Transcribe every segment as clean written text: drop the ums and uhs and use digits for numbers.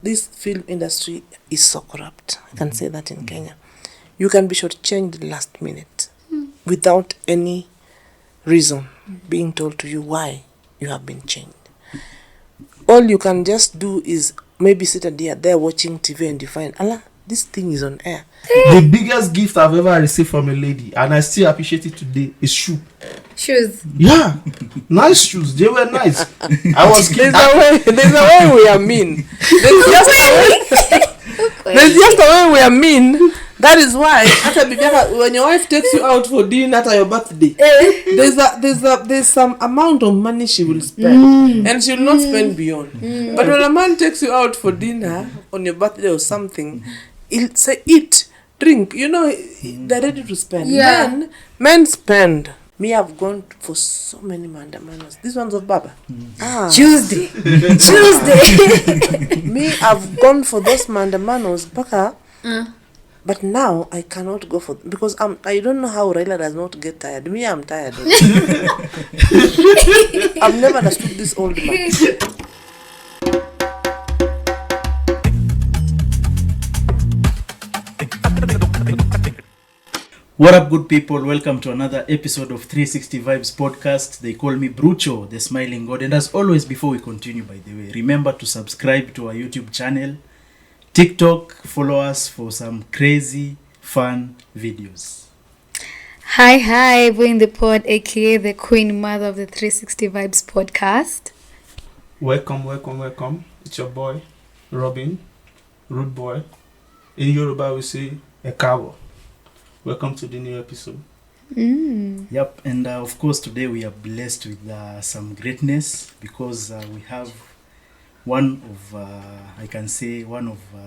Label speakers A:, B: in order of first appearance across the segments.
A: This film industry is so corrupt. I can say that in Kenya. You can be shortchanged last minute without any reason being told to you why you have been changed. All you can just do is maybe sit there watching TV and you find, Allah, this thing is on air.
B: The biggest gift I've ever received from a lady, and I still appreciate it today, is shoes. Yeah, nice shoes. They were nice. I was
A: There's a way we are mean. There's just a way we are mean. That is why when your wife takes you out for dinner at your birthday, there's some amount of money she will spend, and she will not spend beyond. But when a man takes you out for dinner on your birthday or something, he'll say eat, drink. They're ready to spend.
C: Yeah.
A: Men spend. Me, I've gone for so many mandamanos. This one's of Baba.
C: Tuesday.
A: Me, I've gone for those mandamanos, Baka. But now I cannot go for because I don't know how Raila does not get tired. Me, I'm tired. I've never understood this old man.
D: What up, good people? Welcome to another episode of 360 Vibes podcast. They call me Brucho, the smiling god. And as always, before we continue, by the way, remember to subscribe to our YouTube channel, TikTok, follow us for some crazy, fun videos.
C: Hi, we're in the pod, aka the Queen Mother of the 360 Vibes podcast.
B: Welcome. It's your boy, Robin, Rude Boy. In Yoruba, we say Ekawo. Welcome to the new episode.
D: Yep, and of course today we are blessed with some greatness because we have one of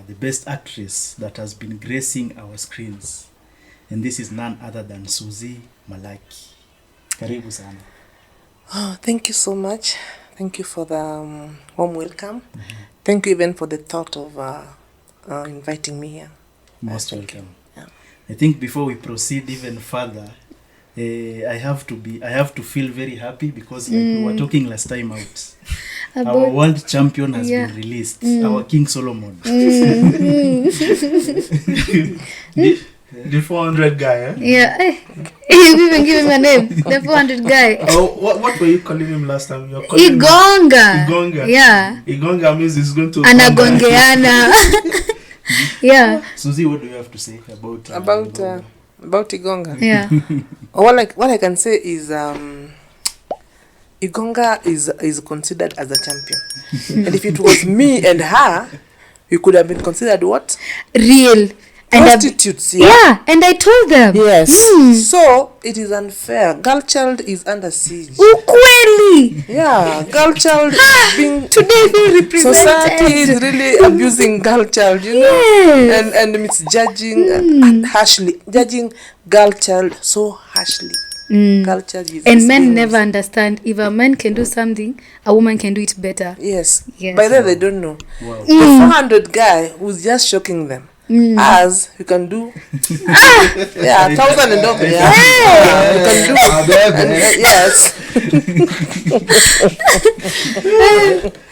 D: the best actress that has been gracing our screens, and this is none other than Suzie Malak. Karibu sana.
A: Oh, thank you so much. Thank you for the warm welcome. Thank you even for the thought of inviting me here.
D: Most welcome. I think before we proceed even further, I have to feel very happy because like we were talking last time out. Our world champion has been released, our King Solomon.
B: The 400 guy, eh?
C: Yeah. You even give him a name. The 400 guy.
B: Oh, what were you calling him last time? You're calling
C: Igonga. Yeah.
B: Igonga means he's going to...
C: Anagongeana. Yeah.
D: Suzie, what do you have to say about
A: Igonga?
C: Yeah.
A: What I can say is Igonga is considered as a champion. And if it was me and her, we could have been considered what?
C: Real.
A: Prostitutes,
C: yeah, and I told them.
A: Yes. So it is unfair. Girl child is under siege.
C: Ukweli.
A: Yeah, girl child is being
C: today being represented.
A: Society is really abusing girl child,
C: Yes.
A: and misjudging harshly, judging girl child so harshly. Girl child is
C: and men never understand if a man can do something, a woman can do it better.
A: Yes.
C: Yes.
A: By then they don't know.
D: Wow.
A: The 400 guy who's just shocking them. As you can do 1,000 and up, you can do yes.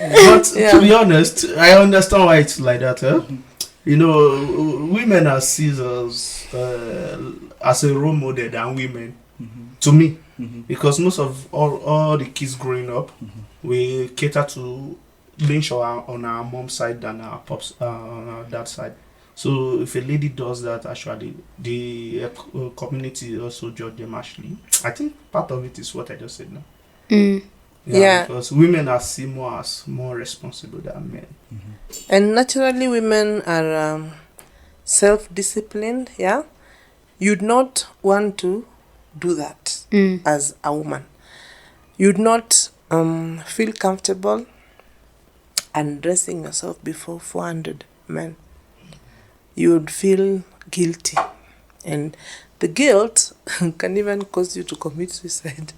B: But to be honest, I understand why it's like that. Women are seen as a role model than women to me, because most of all the kids growing up, we cater to being sure on our mom's side than our pops on our dad's side. So if a lady does that, actually, the community also judge them harshly. I think part of it is what I just said now.
A: Yeah.
B: Because women are seen as more responsible than men.
A: And naturally, women are self-disciplined. Yeah, you'd not want to do that as a woman. You'd not feel comfortable undressing yourself before 400 men. You would feel guilty, and the guilt can even cause you to commit suicide.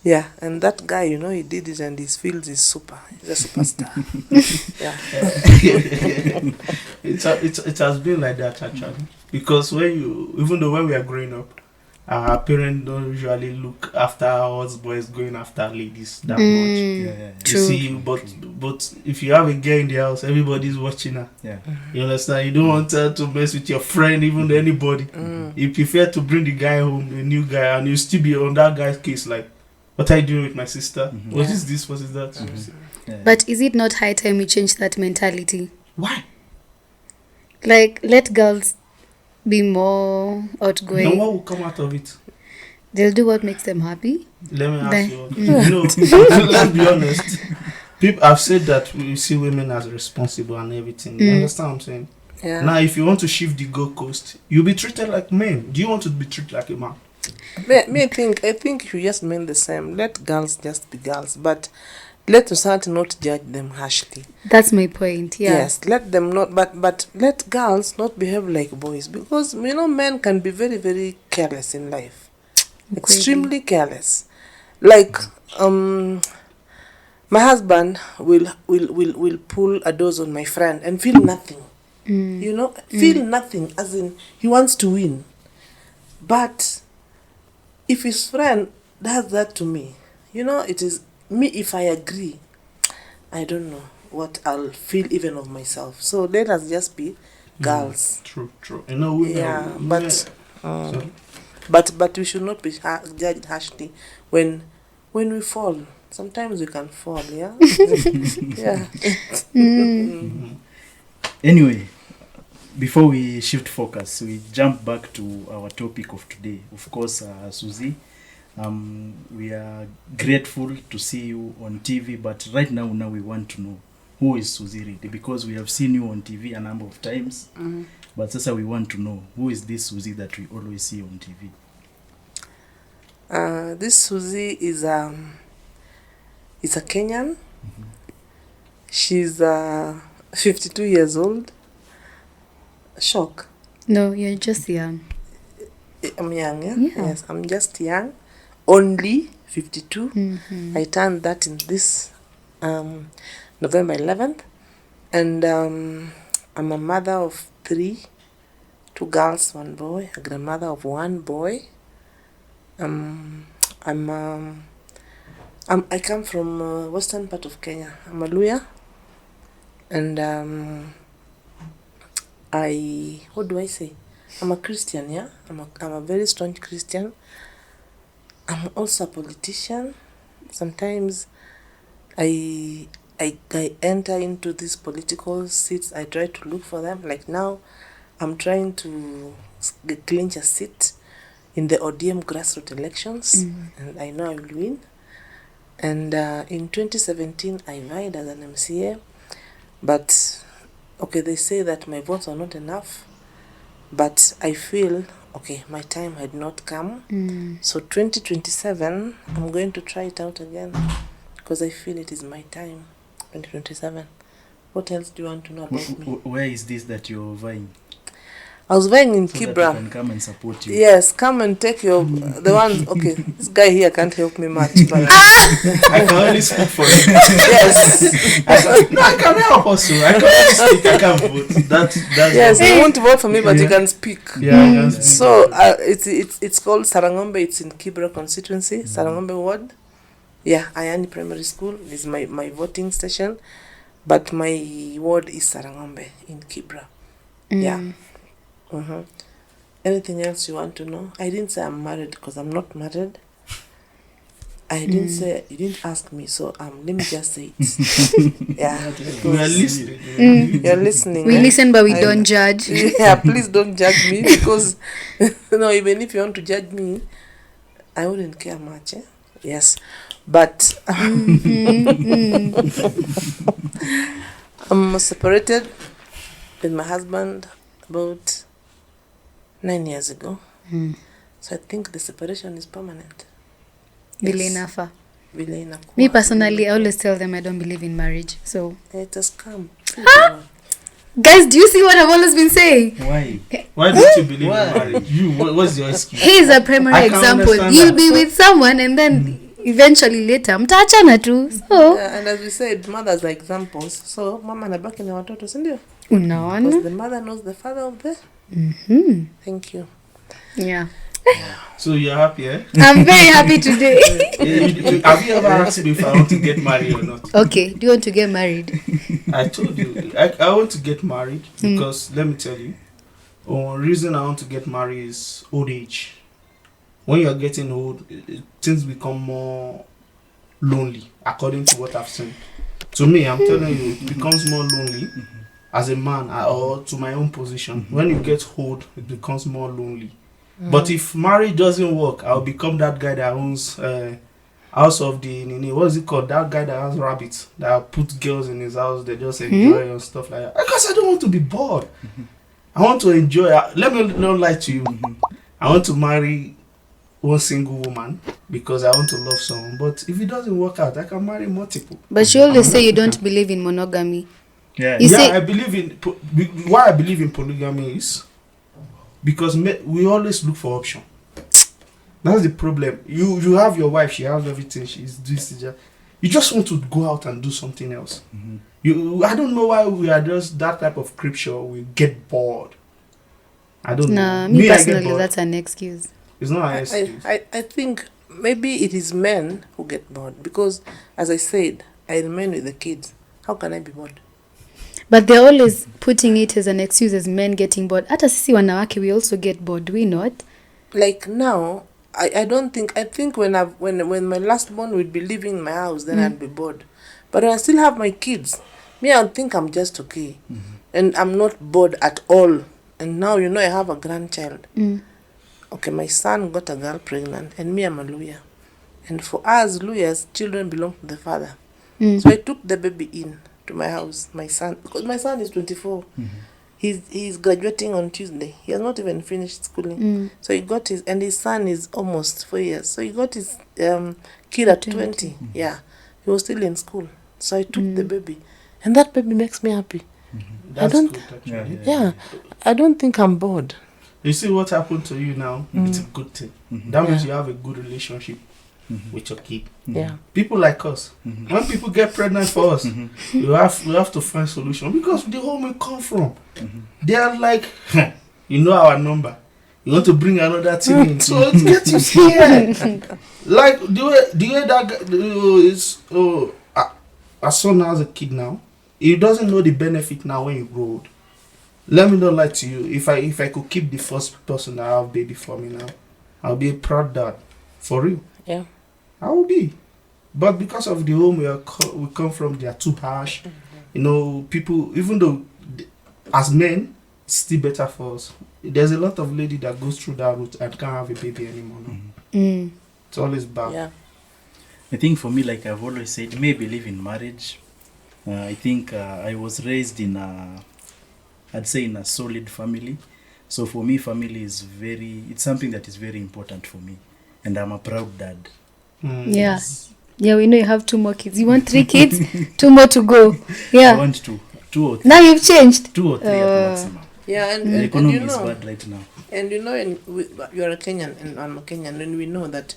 A: Yeah, and that guy, he did it, and his field is super. He's a superstar. Yeah.
B: It has been like that actually, because when we are growing up, our parents don't usually look after us boys going after ladies that much.
D: Yeah.
B: You
C: True.
B: see, but if you have a girl in the house, everybody's watching her.
D: Yeah.
B: You understand? You don't want her to mess with your friend, even anybody. You prefer to bring the guy home, a new guy, and you still be on that guy's case. Like, what are you doing with my sister? What is this? What is that?
D: Yeah.
C: But is it not high time we change that mentality?
B: Why?
C: Like, let girls be more outgoing.
B: And what will come out of it?
C: They'll do what makes them happy.
B: Let me ask
C: Then-
B: you. Let's be honest. People have said that we see women as responsible and everything. You understand what I'm saying?
A: Yeah.
B: Now, if you want to shift the goalpost, you'll be treated like men. Do you want to be treated like a man?
A: I think you just mean the same. Let girls just be girls, but let society not judge them harshly.
C: That's my point. Yeah.
A: Yes, let them not, but let girls not behave like boys, because men can be very, very careless in life, extremely careless. Like my husband will pull a dose on my friend and feel nothing. Feel nothing, as in he wants to win. But if his friend does that to me, it is me. If I agree, I don't know what I'll feel even of myself. So let us just be girls.
B: True. Women.
A: Yeah,
B: women
A: but we should not be judged harshly when we fall. Sometimes we can fall. Yeah. Yeah.
D: Anyway, before we shift focus, we jump back to our topic of today. Of course, Suzie, we are grateful to see you on TV, but right now we want to know who is Suzie really, because we have seen you on TV a number of times, but also we want to know who is this Suzie that we always see on TV.
A: This Suzie is a Kenyan. She's 52 years old. Shock.
C: No, you're just young.
A: I'm young, yeah?
C: Yeah.
A: Yes, I'm just young. Only 52. I turned that in this November 11th. And I'm a mother of 3, 2 girls, 1 boy, a grandmother of 1 boy. I come from western part of Kenya. I'm a Luya. And what do I say? I'm a Christian, yeah? I'm a very strong Christian. I'm also a politician. Sometimes I enter into these political seats. I try to look for them. Like now, I'm trying to clinch a seat in the ODM grassroots elections, and I know I will win. And in 2017, I vied as an MCA, but okay, they say that my votes are not enough, but I feel, okay, my time had not come. So 2027, I'm going to try it out again, because I feel it is my time, 2027. What else do you want to know about me?
D: Where is this that you're vying?
A: I was vying in
D: So that we
A: Kibra.
D: can come and support you.
A: Yes, come and take the ones. Okay, this guy here can't help me much, but
B: I can only speak for you.
A: yes,
B: I can help also. I can only speak. I can't vote. That's
A: yes, you won't vote for me, but you
B: Yeah.
A: can speak.
B: Yeah, I can speak.
A: So it's called Sarangombe. It's in Kibra constituency, Sarangombe ward. Yeah, Ayani Primary School is my voting station, but my ward is Sarangombe in Kibra. Yeah. Anything else you want to know? I didn't say I'm married because I'm not married. I didn't say, you didn't ask me, so let me just say it. Yeah.
B: We are listening.
A: You're listening.
C: We
A: eh?
C: listen, but we
A: I-
C: don't judge.
A: Yeah, please don't judge me, because no, even if you want to judge me, I wouldn't care much. Yes, but I'm separated with my husband about 9 years ago. So I think the separation is permanent.
C: Vile inafa.
A: Vile inakuwa.
C: Me personally, I always tell them I don't believe in marriage. So,
A: It has come.
C: guys, do you see what I've always been saying?
D: Why?
B: Why don't you believe
D: Why?
B: in marriage? What's your excuse?
C: Here's a primary
B: I can't
C: example.
B: understand
C: You'll
B: that.
C: be with someone and then eventually later, mtaachana tu. So,
A: Yeah, and as we said, mothers are examples. So mama anabaki na watoto, si ndio?
C: unaona?
A: Because the mother knows the father of the. Thank you.
C: Yeah.
B: So you're happy, eh?
C: I'm very happy today.
B: Have you ever asked me if I want to get married or not?
C: Okay, do you want to get married?
B: I told you, I want to get married because, let me tell you, one reason I want to get married is old age. When you're getting old, things become more lonely, according to what I've seen. To me, I'm telling you, it becomes more lonely as a man or to my own position. When you get old, it becomes more lonely. But if marriage doesn't work, I'll become that guy that owns house of the what is it called? That guy that has rabbits that put girls in his house. They just enjoy and stuff like that. Because I don't want to be bored. I want to enjoy. Let me not lie to you. I want to marry one single woman because I want to love someone. But if it doesn't work out, I can marry multiple.
C: But you always say you don't believe in monogamy.
D: Yeah.
C: You say-
B: I believe in. Why I believe in polygamy is because we always look for option. That's the problem. You have your wife, she has everything, she's this. You just want to go out and do something else. I don't know why we are just that type of creature. We get bored. I don't know.
C: Me
B: I get
C: personally,
B: bored.
C: that's an excuse.
B: It's not an excuse.
A: I think maybe it is men who get bored because, as I said, I remain with the kids. How can I be bored?
C: But they're always putting it as an excuse as men getting bored. Hata sisi wanawake, we also get bored, do we not?
A: Like now, I don't think, I think when my last born would be leaving my house, then I'd be bored. But when I still have my kids, me, I think I'm just okay. And I'm not bored at all. And now, I have a grandchild. Okay, my son got a girl pregnant, and me, I'm a lawyer. And for us lawyers, children belong to the father. So I took the baby in to my house, my son, because my son is 24. He's graduating on Tuesday. He has not even finished schooling. So he got his son is almost 4 years. So he got his kid at 20. Yeah, he was still in school. So I took the baby, and that baby makes me happy.
B: That's
A: don't-
B: good, actually.
A: Yeah, I don't think I'm bored.
B: You see what happened to you now? It's a good thing. That means you have a good relationship with your kid.
A: Yeah.
B: People like us, when people get pregnant for us, we have to find solution because the home we come from, they are like, our number. You want to bring another thing in, so it gets you scared. Like the way that guy is. Our son has a kid now. He doesn't know the benefit now when you grow old. Let me not lie to you. If I could keep the first person that have baby for me now, I'll be a proud dad. For real.
A: Yeah.
B: I will be. But because of the home we come from, they are too harsh. People, even though as men, it's still better for us. There's a lot of lady that goes through that route and can't have a baby anymore. No? It's always bad.
A: Yeah.
D: I think for me, like I've always said, may believe in marriage. I think I was raised in I'd say in a solid family. So for me, family is it's something that is very important for me. And I'm a proud dad.
C: Yeah. Yeah, we know you have 2 more kids. You want 3 kids? 2 more to go.
D: I
C: Yeah.
D: want 2 or 3.
C: Now you've changed.
D: 2 or 3 at maximum.
A: Yeah,
D: The
A: and
D: economy
A: you
D: is
A: know,
D: bad right now.
A: and you are a Kenyan and I'm a Kenyan, and we know that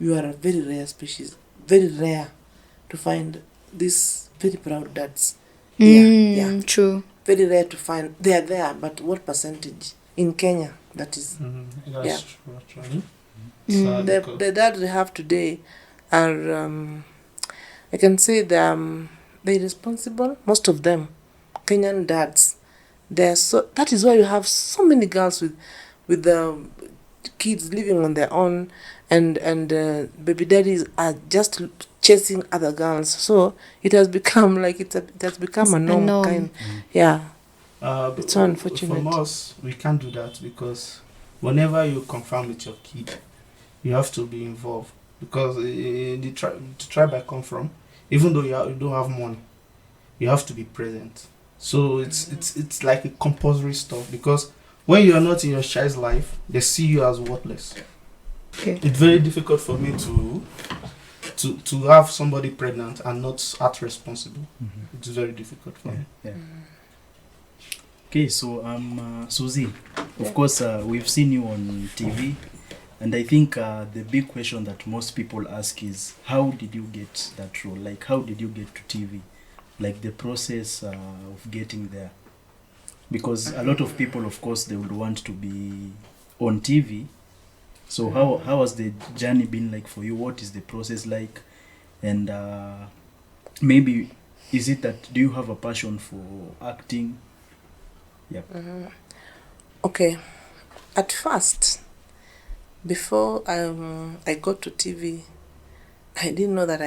A: you are a very rare species, very rare to find these very proud dads. Yeah.
C: True.
A: Very rare to find. They are there, but what percentage in Kenya? That is
B: That's true, actually. Sad because-
A: the dads we have today are. I can say they're irresponsible. Most of them, Kenyan dads, they're so. That is why you have so many girls with the kids living on their own, and baby daddies are just chasing other girls. So it has become like it has become a norm. Kind. Yeah. It's so unfortunate.
B: From us, we can't do that because whenever you confirm with your kid, you have to be involved. Because in the tribe I come from, even though you don't have money, you have to be present. So it's like a compulsory stuff. Because when you are not in your child's life, they see you as worthless.
C: Okay.
B: It's very difficult for me to have somebody pregnant and not act responsible. It's very difficult for me.
D: Yeah. Okay, so Suzie, of course, we've seen you on TV, and I think the big question that most people ask is, how did you get that role? Like, how did you get to TV? Like, the process of getting there. Because a lot of people, of course, they would want to be on TV, So how has the journey been like for you? What is the process like? And maybe is it that do you have a passion for acting? Yep.
A: Okay. At first, before I got to TV, I didn't know that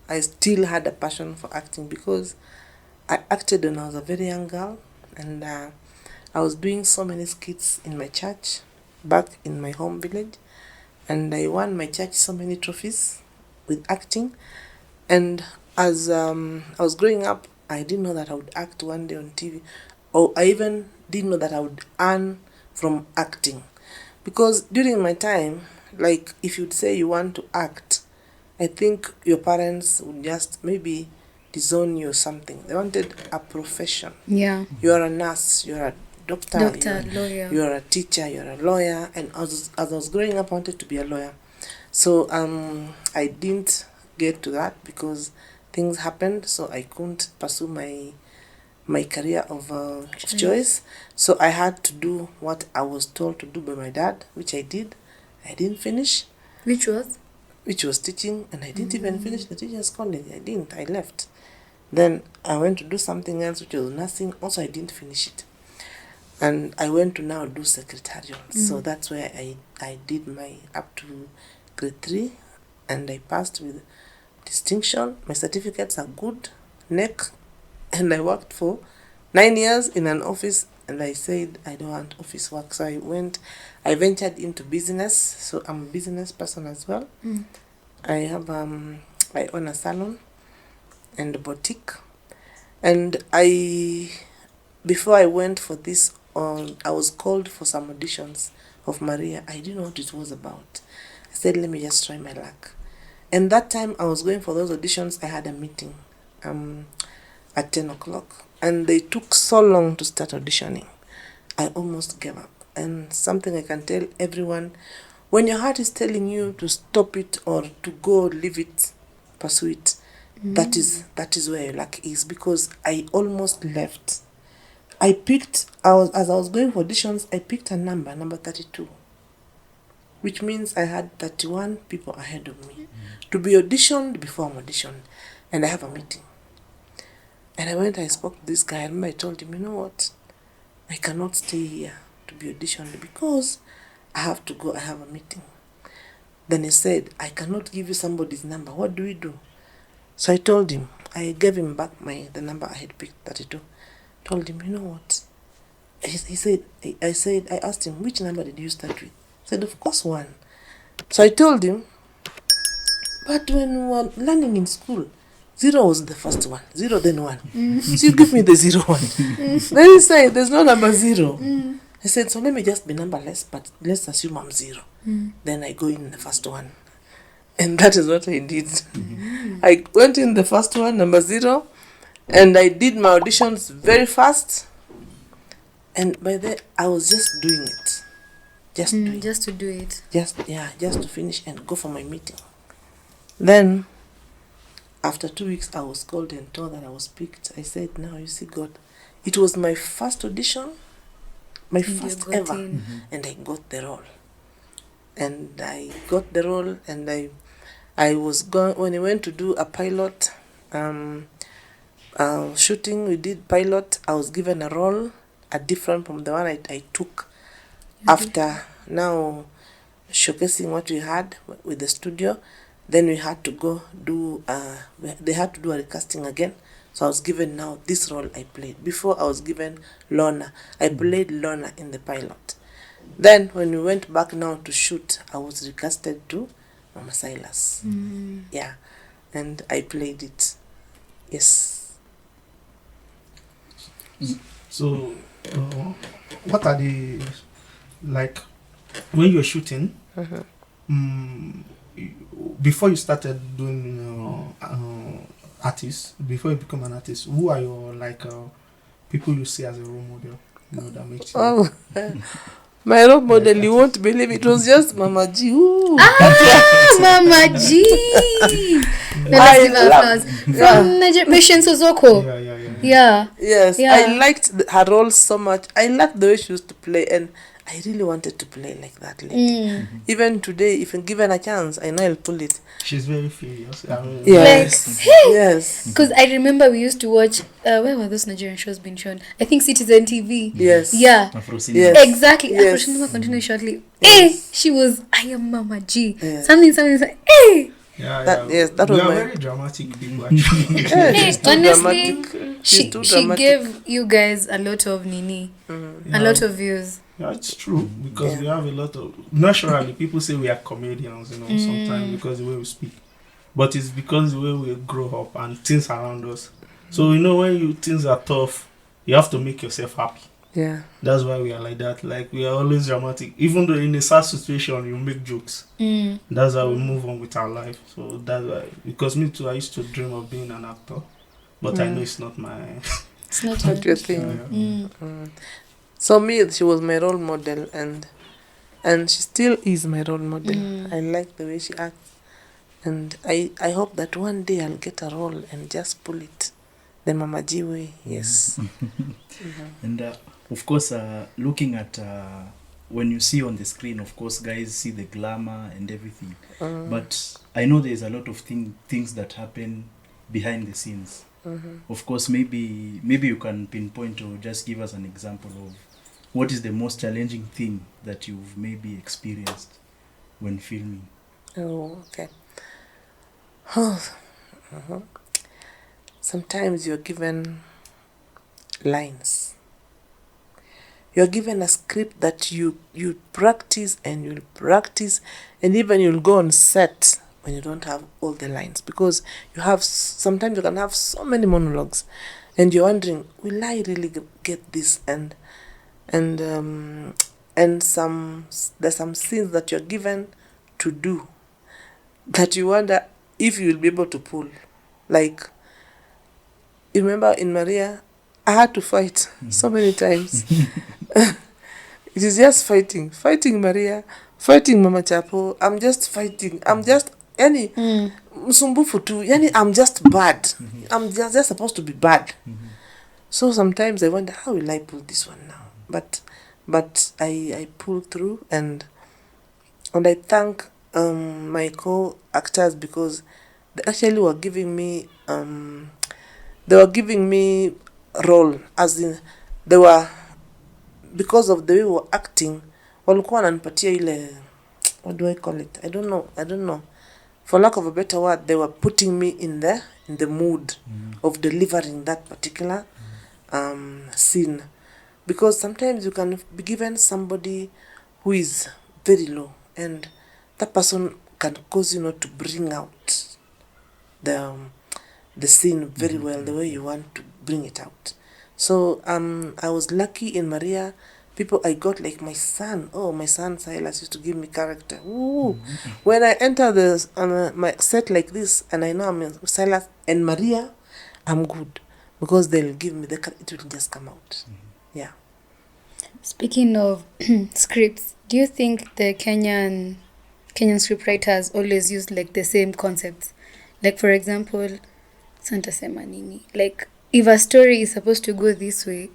A: I still had a passion for acting, because I acted when I was a very young girl, and I was doing so many skits in my church back in my home village, and I won my church so many trophies with acting. And as I was growing up, I didn't know that I would act one day on TV, or I even didn't know that I would earn from acting. Because during my time, like if you'd say you want to act, I think your parents would just maybe disown you or something. They wanted a profession.
C: Yeah.
A: You're a nurse, you're a doctor,
C: Doctor, lawyer.
A: you're a teacher, you're a lawyer. And as I was growing up, I wanted to be a lawyer. So I didn't get to that because things happened, so I couldn't pursue my career of choice. So I had to do what I was told to do by my dad, which I did. I didn't finish,
C: Which was?
A: which was teaching, and I didn't even finish the teacher's college. I didn't. I left. Then I went to do something else, which was nursing. Also, I didn't finish it. And I went to now do secretarial. So that's where I did my up to grade 3, and I passed with distinction. My certificates are good, neck, and I worked for 9 years in an office, and I said I don't want office work. So I ventured into business. So I'm a business person as well. I have I own a salon and a boutique. And before I went for this, I was called for some auditions of Maria. I didn't know what it was about. I said, let me just try my luck. And that time I was going for those auditions, I had a meeting at 10 o'clock. And they took so long to start auditioning. I almost gave up. And something I can tell everyone, when your heart is telling you to stop it or to go, leave it, pursue it, that is where your luck is. Because I almost left. As I was going for auditions, I picked a number 32. Which means I had 31 people ahead of me to be auditioned before I'm auditioned. And I have a meeting. And I spoke to this guy, and I told him, you know what? I cannot stay here to be auditioned because I have to go, I have a meeting. Then he said, I cannot give you somebody's number. What do we do? So I told him, I gave him back the number I had picked, 32. Told him, you know what? He said, I asked him, which number did you start with? He said, of course, 1. So I told him, but when we were learning in school, 0 was the first one. 0, then 1. So you give me the 0, 1. Then he said, there's no number 0. I said, so let me just be numberless, but let's assume I'm 0. Then I go in the first one. And that is what I did. I went in the first one, number 0, and I did my auditions very fast. And by then, I was just doing it. Just
C: Just to do it.
A: just to finish and go for my meeting. Then, after 2 weeks, I was called and told that I was picked. I said, now you see, God, it was my first audition, my first ever, and I got the role. And I got the role, and I was going, when I went to do a pilot shooting, we did pilot, I was given a role, a different from the one I took after now showcasing what we had with the studio. Then we had to go do, they had to do a recasting again. So I was given now this role I played. Before I was given Lorna. I played Lorna in the pilot. Then when we went back now to shoot, I was recasted to Mama Silas. Yeah. And I played it. Yes.
B: So, what are the, like, when you're shooting, before you started doing artists, before you become an artist, who are your, like, people you see as a role model? You know, that makes you...
A: Oh, my role model, you won't believe it was just Mama G. Ooh.
C: Mama G. Let's give her applause. From Mission Sozoko.
B: Yeah.
A: Yes,
C: Yeah.
A: I liked her role so much. I liked the way she used to play, and I really wanted to play like that lady. Even today, if given a chance, I know I'll pull it.
B: She's very furious. I mean,
A: Yes. Yes.
C: Because I remember we used to watch, where were those Nigerian shows being shown? I think Citizen TV.
A: Yes.
C: Yeah.
D: Afro cinema.
A: Yes.
C: Exactly.
A: Yes.
C: Afro Cinema continue shortly.
A: Yes.
C: She was, I am Mama G.
A: Yes.
C: Something. Hey!
A: That was
B: we are
A: my.
B: very dramatic people, actually.
A: Yeah,
C: Hey,
A: she's too
C: honestly,
A: dramatic.
C: she
A: She's too dramatic.
C: gave you guys a lot of nini, a lot of views.
B: Yeah, it's true, because we have a lot of, naturally people say we are comedians, sometimes because the way we speak, but it's because the way we grow up and things around us. So when things are tough, you have to make yourself happy.
A: Yeah.
B: That's why we are like that. Like, we are always dramatic, even though in a sad situation you make jokes. That's how we move on with our life. So that's why, because me too, I used to dream of being an actor, but I know it's not my
C: It's not
A: Not your thing.
C: Mm.
A: So me, she was my role model, and she still is my role model. I like the way she acts, and I hope that one day I'll get a role and just pull it the Mama G way. Yes.
D: And of course, looking at when you see on the screen, of course, guys see the glamour and everything. But I know there's a lot of things that happen behind the scenes. Of course, maybe you can pinpoint or just give us an example of what is the most challenging thing that you've maybe experienced when filming.
A: Oh, okay. Sometimes you're given lines. You're given a script that you practice and you'll practice, and even you'll go on set when you don't have all the lines, because sometimes you can have so many monologues, and you're wondering, will I really get this? And there's some scenes that you're given to do that you wonder if you will be able to pull. Like, you remember in Maria, I had to fight so many times. It is just fighting Maria, fighting Mama Chapo. I'm just fighting. I'm just msumbufu tu. I'm just bad. I'm just supposed to be bad. So sometimes I wonder, how will I pull this one now? But I pull through, and I thank my co-actors, because they actually were giving me role, as in they were, because of the way we were acting, walikuwa wananipatia ile, what do I call it? I don't know. For lack of a better word, they were putting me in the mood of delivering that particular scene. Because sometimes you can be given somebody who is very low, and that person can cause you not to bring out the scene very well, the way you want to bring it out. So I was lucky in Maria. People I got, like my son Silas used to give me character. Ooh. When I enter my set like this, and I know I'm in Silas and Maria, I'm good, because they'll give me it will just come out. Yeah.
C: Speaking of scripts, do you think the Kenyan scriptwriters always use like the same concepts? Like, for example, Santa Sema Nini. Like, if a story is supposed to go this way,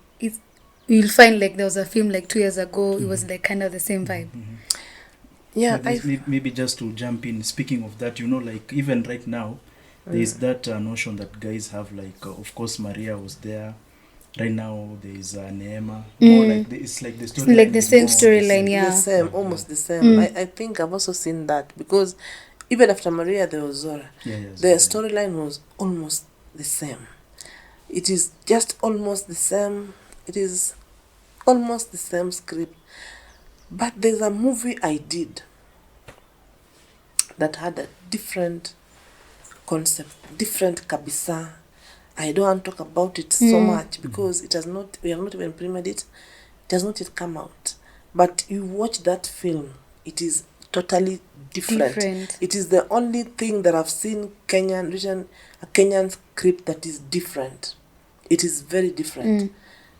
C: you'll find like there was a film like 2 years ago, it was like kind of the same vibe.
A: Yeah,
D: maybe just to jump in, speaking of that, like even right now, there's that notion that guys have, like, of course, Maria was there. Right now, there's Neema. More like it's like the story.
C: Like the same storyline, yeah.
A: The same, almost the same. I think I've also seen that, because even after Maria, there was Zora. The storyline was almost the same. It is just almost the same. It is almost the same script. But there's a movie I did that had a different concept, different kabisa. I don't want to talk about it so much, because we have not even premiered it. It has not yet come out. But you watch that film, it is totally different. It is the only thing that I've seen a Kenyan script that is different. It is very different.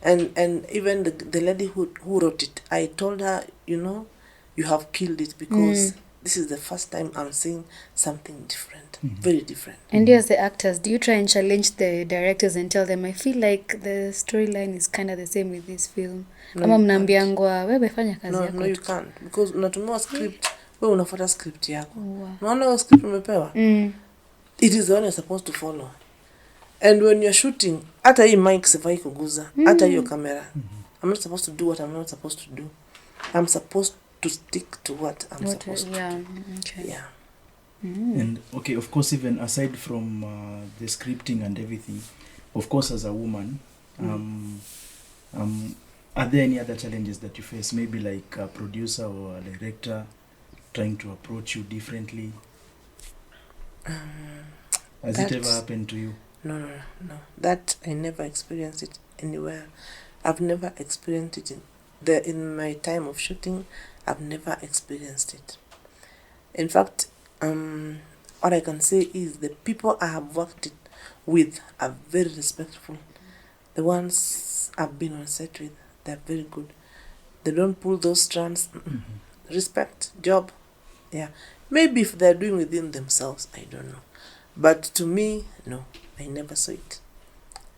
A: And even the lady who wrote it, I told her, you have killed it, because this is the first time I'm seeing something different, very different.
C: And you as the actors, do you try and challenge the directors and tell them, I feel like the storyline is kind of the same with this film?
A: No,
C: Ama
A: you
C: mnaambiangwa wewe fanya kazi
A: No,
C: yako
A: no, you
C: tu."
A: can't because unatumiwa script, wewe unafuata script yako.
C: Wow.
A: Unaona hiyo script umepewa?
C: Mm.
A: It is the one you're supposed to follow. And when you're shooting, hata hii mic sifai kuguza, hata hiyo camera. I'm not supposed to do what I'm not supposed to do. I'm supposed to stick to what I'm supposed to
C: Yeah.
A: do.
C: Okay.
A: Yeah.
D: And okay, of course, even aside from the scripting and everything, of course, as a woman, are there any other challenges that you face? Maybe like a producer or a director trying to approach you differently? Has it ever happened to you?
A: No. That I never experienced it anywhere. I've never experienced it in my time of shooting. I've never experienced it. In fact, what I can say is the people I have worked with are very respectful. The ones I've been on set with, they're very good. They don't pull those strands. Respect, job. Yeah. Maybe if they're doing within themselves, I don't know. But to me, no, I never saw it.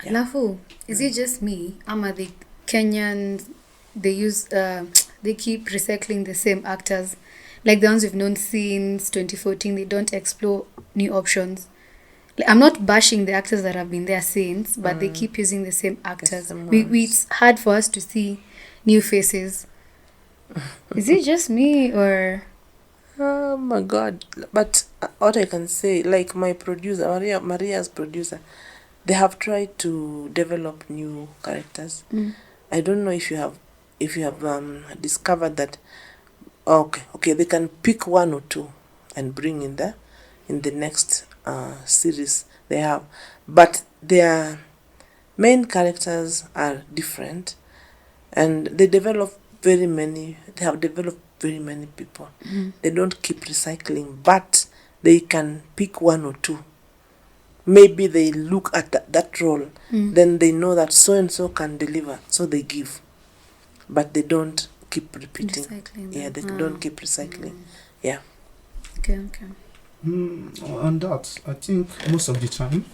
A: Yeah.
C: Alafu, is it just me? Ama the Kenyans, they keep recycling the same actors, like the ones we've known since 2014. They don't explore new options. Like, I'm not bashing the actors that have been there since, but they keep using the same actors. It's hard for us to see new faces. Is it just me or?
A: Oh my God. But what I can say, like my producer, Maria's producer, they have tried to develop new characters. I don't know if you have discovered that. Okay, they can pick one or two and bring in the next series they have, but their main characters are different, and they have developed very many people. They don't keep recycling, but they can pick one or two. Maybe they look at that role, then they know that so and so can deliver, so they give, but they don't keep repeating.
C: Recycling
A: They don't keep recycling. Yeah.
C: Okay.
B: On that, I think most of the time,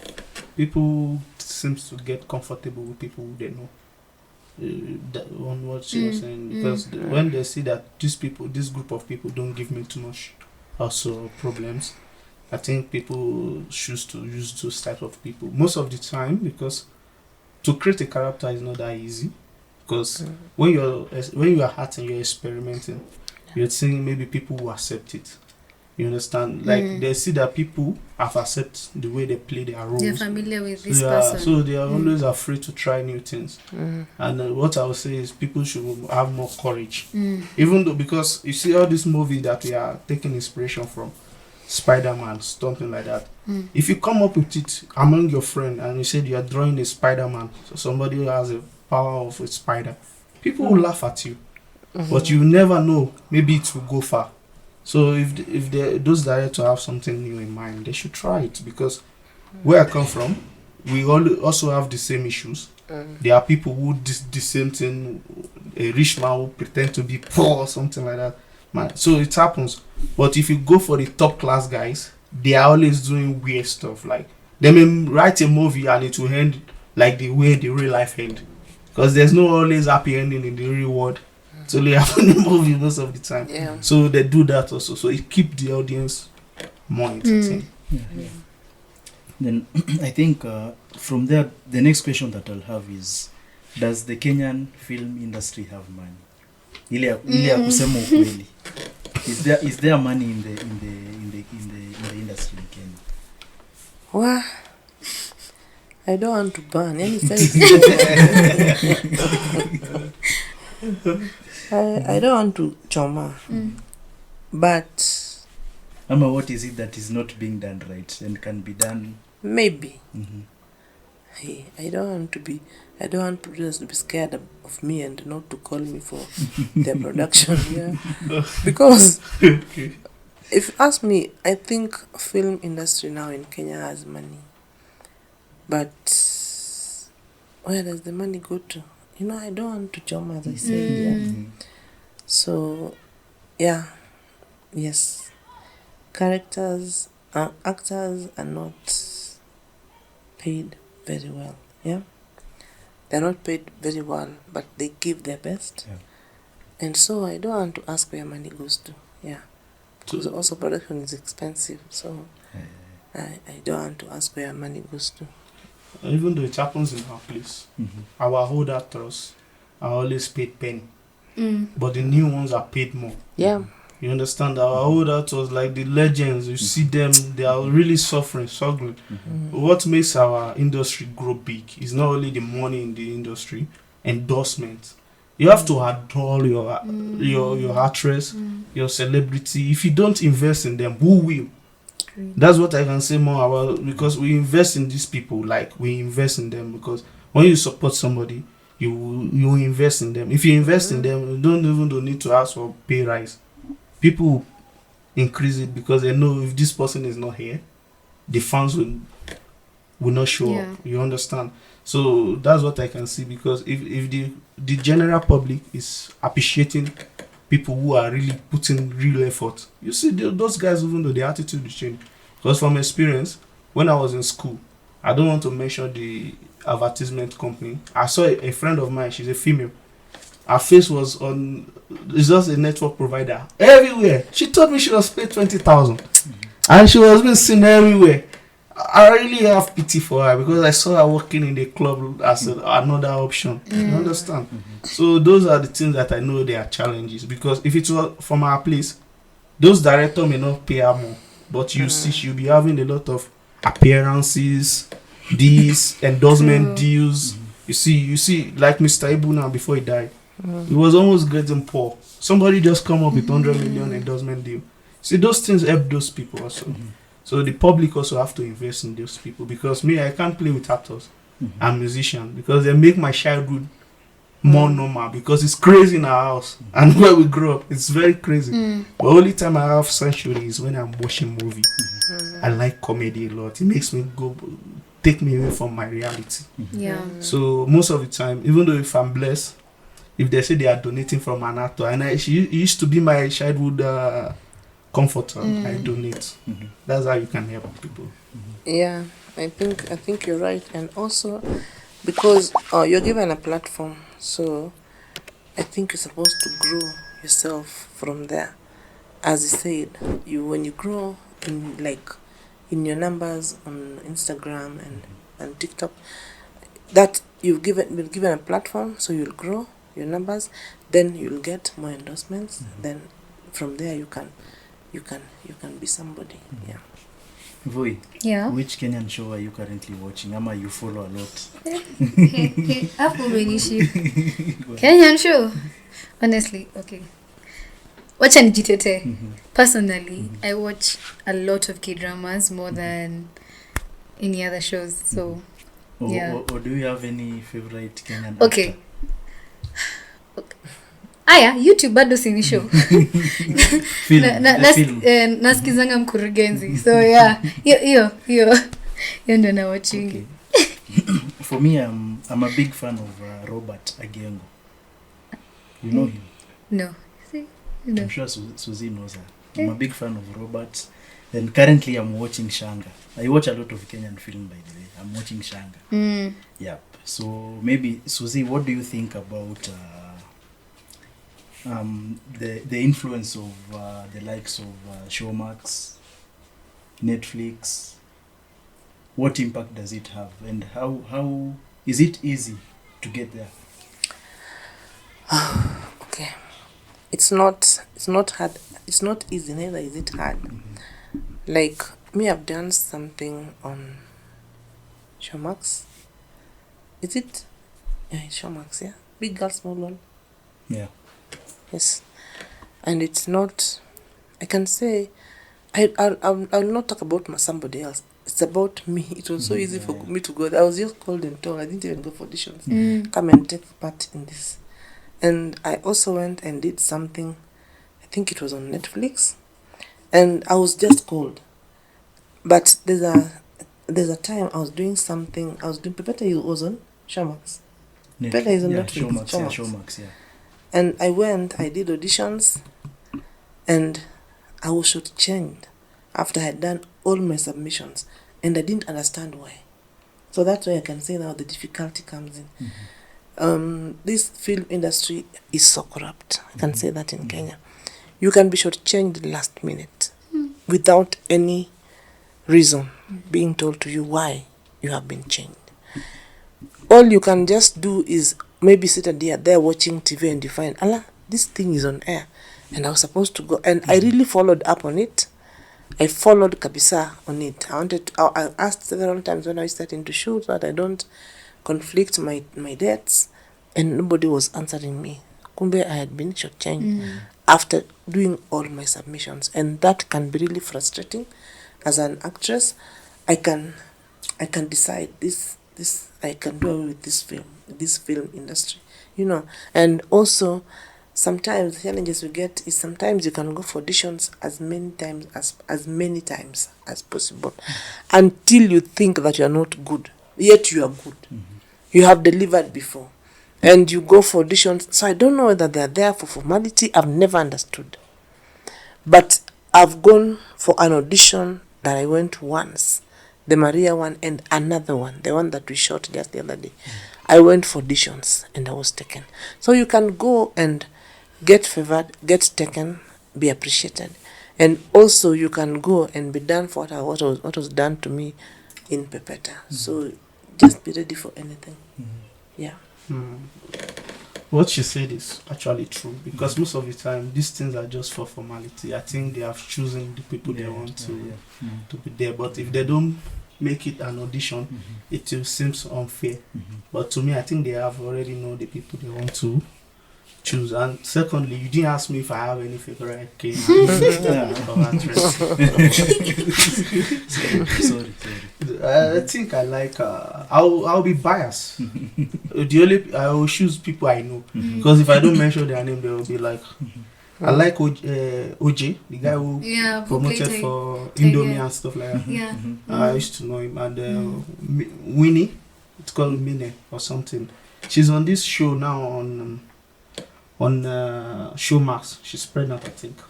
B: people seems to get comfortable with people who they know. On what she was saying, because when they see that this group of people don't give me too much also problems, I think people choose to use those type of people most of the time, because to create a character is not that easy. Because when you are acting, you're experimenting, you're seeing maybe people who accept it. You understand? Like they see that people have accepted the way they play their roles.
C: They're familiar with this person.
B: So they are always afraid to try new things. And what I would say is people should have more courage. Even though, because you see all this movie that we are taking inspiration from, Spider-Man, something like that. If you come up with it among your friends and you said you are drawing a Spider-Man, so somebody who has a power of a spider, people will laugh at you. But you never know, maybe it will go far. So if those directors have something new in mind, they should try it, because where I come from, we also have the same issues. There are people who do the same thing. A rich man who pretend to be poor or something like that. Man, so it happens. But if you go for the top class guys, they are always doing weird stuff. Like they may write a movie and it will end like the way the real life end, because there's no always happy ending in the real world. It's only happen in the movie most of the time.
A: Yeah.
B: So they do that also. So it keeps the audience more entertained.
D: Then I think from there, the next question that I'll have is, does the Kenyan film industry have money? Ile ya kusema ukweli. Is there money in the industry in Kenya?
A: Well, I don't want to ban any I don't want to choma. But
D: Ama, what is it that is not being done right and can be done?
A: Maybe. Hey, I don't want producers to be scared of me and not to call me for their production. Yeah. Because if you ask me, I think film industry now in Kenya has money. But where does the money go to? I don't want to jump, as I said. Yeah. So, yeah. Yes. actors are not paid very well. Yeah, they're not paid very well, but they give their best.
D: Yeah.
A: And so I don't want to ask where money goes to. Yeah, because also production is expensive. So I don't want to ask where money goes to.
B: Even though it happens in our place, our old actors are always paid penny, but the new ones are paid more.
A: Yeah.
B: You understand? Our old actors, like the legends, you see them, they are really struggling. What makes our industry grow big is not only the money in the industry, endorsement. You have to adore your actress, your celebrity. If you don't invest in them, who will? That's what I can say more about, because we invest in these people, like we invest in them, because when you support somebody, you invest in them. If you invest in them, you don't need to ask for pay rise. People increase it because they know if this person is not here, the fans will not show up. You understand? So that's what I can see, because if the general public is appreciating people who are really putting real effort, you see those guys, even though the attitude will change. Because from experience, when I was in school, I don't want to mention the advertisement company. I saw a friend of mine, she's a female. Her face was on, it's just a network provider everywhere. She told me she was paid 20,000 and she was being seen everywhere. I really have pity for her, because I saw her working in the club as another option. You understand? So those are the things that I know they are challenges, because if it was from our place, those directors may not pay her more, but you see she'll be having a lot of appearances, these endorsement deals. You see like Mr. Ibu now, before he died, he was almost getting poor. Somebody just come up with 100 million endorsement deal. See, those things help those people also. So the public also have to invest in those people, because me, I can't play with actors and musicians, because they make my childhood more normal, because it's crazy in our house and where we grew up, it's very crazy. But only time I have sanctuary is when I'm watching movie. I like comedy a lot. It makes me take me away from my reality. So most of the time, even though if I'm blessed, if they say they are donating from an actor, and she used to be my childhood comforter, I donate. That's how you can help people.
A: Yeah, I think you're right. And also because you're given a platform, so I think you're supposed to grow yourself from there. As you said, when you grow in your numbers on Instagram and TikTok, that you've been given a platform, so you'll grow your numbers, then you'll get more endorsements, then from there you can be somebody. Yeah.
D: Voi,
C: Yeah.
D: which Kenyan show are you currently watching? Ama you follow a lot?
C: Hapo umenishi. Kenyan show. Honestly, okay. Wacha nijitete. Personally, I watch a lot of K-dramas more than any other shows. So,
D: Or do you have any favorite Kenyan
C: okay.
D: actor?
C: Aya, YouTube bado sini show.
D: Film.
C: Nasikizanga mkurugenzi. So yeah, hiyo ndio na watching.
D: Okay. For me, I'm a big fan of Robert Agengo. You know him?
C: No. No.
D: I'm sure Suzie knows her. I'm a big fan of Robert. And currently I'm watching Shanga. I watch a lot of Kenyan film, by the way. I'm watching Shanga. Yep. So maybe, Suzie, what do you think about the influence of the likes of Showmax, Netflix? What impact does it have, and how is it easy to get there?
A: Okay. It's not hard. It's not easy, neither is it hard. Like me, I've done something on Showmax. Is it? Yeah, it's Showmax, yeah. Big Girl, Small One.
D: Yeah.
A: Yes. And it's not, I can say, I'll not talk about somebody else. It's about me. It was so easy for me to go there. I was just called and told. I didn't even go for auditions. Come and take part in this. And I also went and did something, I think it was on Netflix. And I was just called. But there's a time I was doing something. I was doing Pepeta. It was on Showmax. Pepeta is on Netflix.
D: Showmax, yeah.
A: And I went, I did auditions, and I was shortchanged. after I had done all my submissions, and I didn't understand why. So that's why I can say now the difficulty comes in. This film industry is so corrupt. I can say that in Kenya. You can be shortchanged last minute without any reason being told to you why you have been changed. All you can just do is maybe sit there watching TV and you find, Allah, this thing is on air. And I was supposed to go. And I really followed up on it. I followed kabisa on it. I asked several times when I started to shoot that I don't conflict my dates. And nobody was answering me. Kumbe, I had been shortchanged after doing all my submissions. And that can be really frustrating. As an actress, I can decide this I can do away with this film industry, And also, sometimes the challenges we get is sometimes you can go for auditions as many times as possible until you think that you are not good, yet you are good. You have delivered before, and you go for auditions. So I don't know whether they are there for formality. I've never understood, but I've gone for an audition that I went once. The Maria one and another one, the one that we shot just the other day. I went for auditions and I was taken. So you can go and get favored, get taken, be appreciated. And also you can go and be done for what was done to me in Pepeta. So just be ready for anything. Yeah.
B: What she said is actually true, because most of the time these things are just for formality. I think they have chosen the people they want to be there, but if they don't make it an audition, it will seem unfair. But to me, I think they have already know the people they want to choose. And secondly, you didn't ask me if I have any favorite Kenyan actress.
D: Sorry.
B: I think I like. I'll be biased. I will choose people I know, because if I don't mention their name, they will be like. I like OJ, the guy who promoted for Indomie and stuff like that. I used to know him. And Winnie, it's called Mine or something. She's on this show now on Showmax. She's pregnant, I think.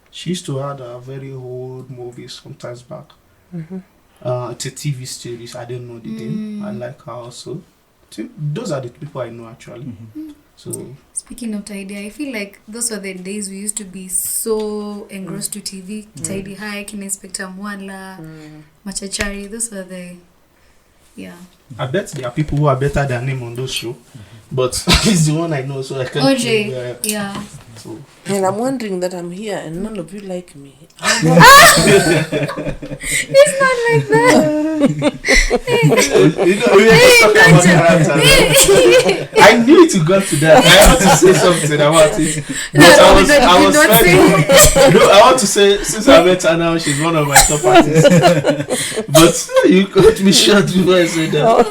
B: She used to have a very old movie sometimes back. It's a TV series. I don't know the name. I like her also. Those are the people I know actually. So
C: speaking of Tidy, I feel like those were the days we used to be so engrossed to TV. Tidy High, King Inspector Mwala, Machachari. Those were the I
B: bet there are people who are better than him on those shows, but he's the one I know, so I can't.
C: OJ,
B: So.
A: And I'm wondering that I'm here and none of you like me.
C: It's not like that.
B: I knew it got to that. I want to say something about it, but I was trying. I want to say, since I met her now, she's one of my top artists. But you got me short before I said that.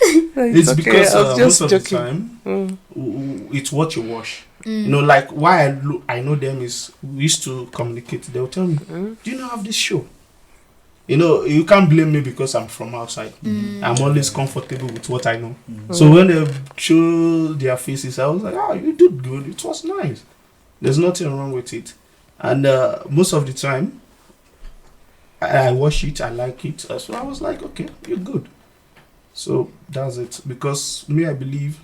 B: It's okay. Because most of the time, it's what you watch. Like why I know them is we used to communicate. They'll tell me, do you not have this show? You can't blame me because I'm from outside. I'm always comfortable with what I know. So when they show their faces, I was like, you did good. It was nice. There's nothing wrong with it. And most of the time, I watch it, I like it. So I was like, okay, you're good. So that's it. Because me, I believe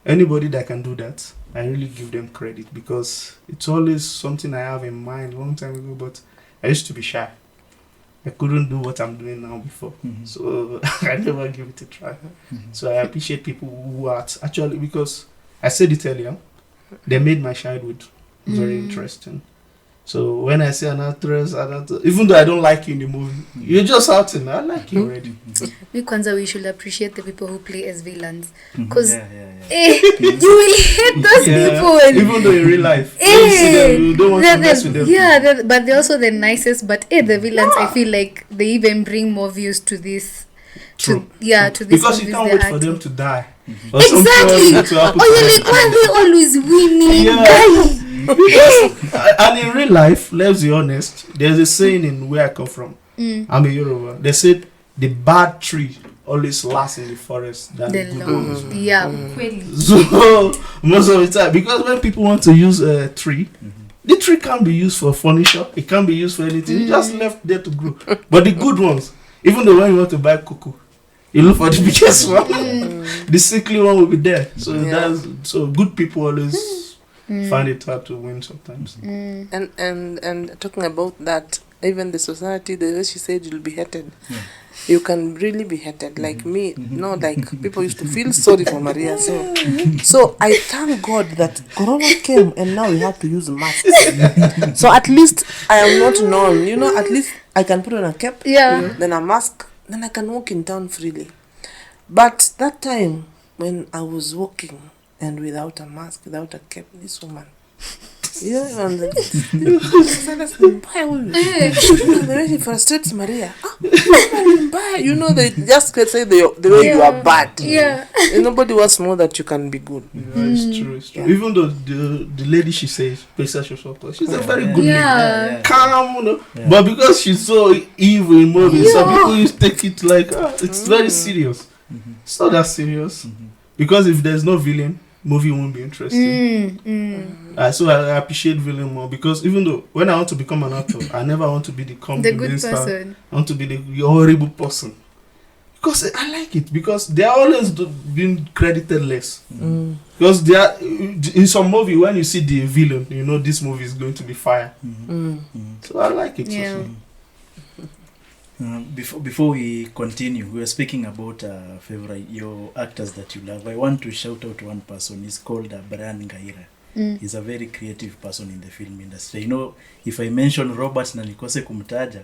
B: anybody that can do that, I really give them credit, because it's always something I have in mind a long time ago, but I used to be shy. I couldn't do what I'm doing now before. So I never give it a try. So I appreciate people who are actually, because I said it earlier, they made my childhood very interesting. So when I say an actress, even though I don't like you in the movie, you're just out in. I like you already.
C: We should appreciate the people who play as villains, because you will hate those people.
B: Even though in real life, you don't want to mess with them.
C: Yeah, but they're also the nicest. But the villains, I feel like they even bring more views to this.
B: True.
C: To this.
B: Because you can't wait for them to die.
C: Exactly. You're like, why are they always winning?
B: And in real life, let's be honest, there's a saying in where I come from. I'm a Yoruba. They said the bad tree always last in the forest than
C: The
B: good
C: long,
B: ones.
C: yeah.
B: So most of the time, because when people want to use a tree, the tree can't be used for furniture. It can't be used for anything. It's just left there to grow. But the good ones, even though when you want to buy cocoa, you look for the biggest one. The sickly one will be there. So so good people always find it hard to win sometimes.
A: And talking about that, even the society, the way she said, you'll be hated. You can really be hated. Like me, like people used to feel sorry for Maria. So I thank God that Corona came and now we have to use masks. So at least I am not known. At least I can put on a cap, then a mask, then I can walk in town freely. But that time when I was walking and without a mask, without a cap, this woman, and the way she frustrates Maria. They just say the way you are bad. And nobody wants to know that you can be good.
B: It's true. Even though the lady she says, she's a very good lady. Calm, but because she's so evil in movies, some people used to take it like it's very serious. It's not that serious. Because if there's no villain, movie won't be interesting. So I appreciate villain more, because even though when I want to become an actor, I never want to be the good person. I want to be the horrible person, because I like it, because they are always being credited less. Because they are in some movie, when you see the villain, this movie is going to be fire. So I like it.
D: Before we continue, we were speaking about your actors that you love. I want to shout out one person. He's called Brian Ngaira. He's a very creative person in the film industry. If I mention Robert na nikose kumtaja,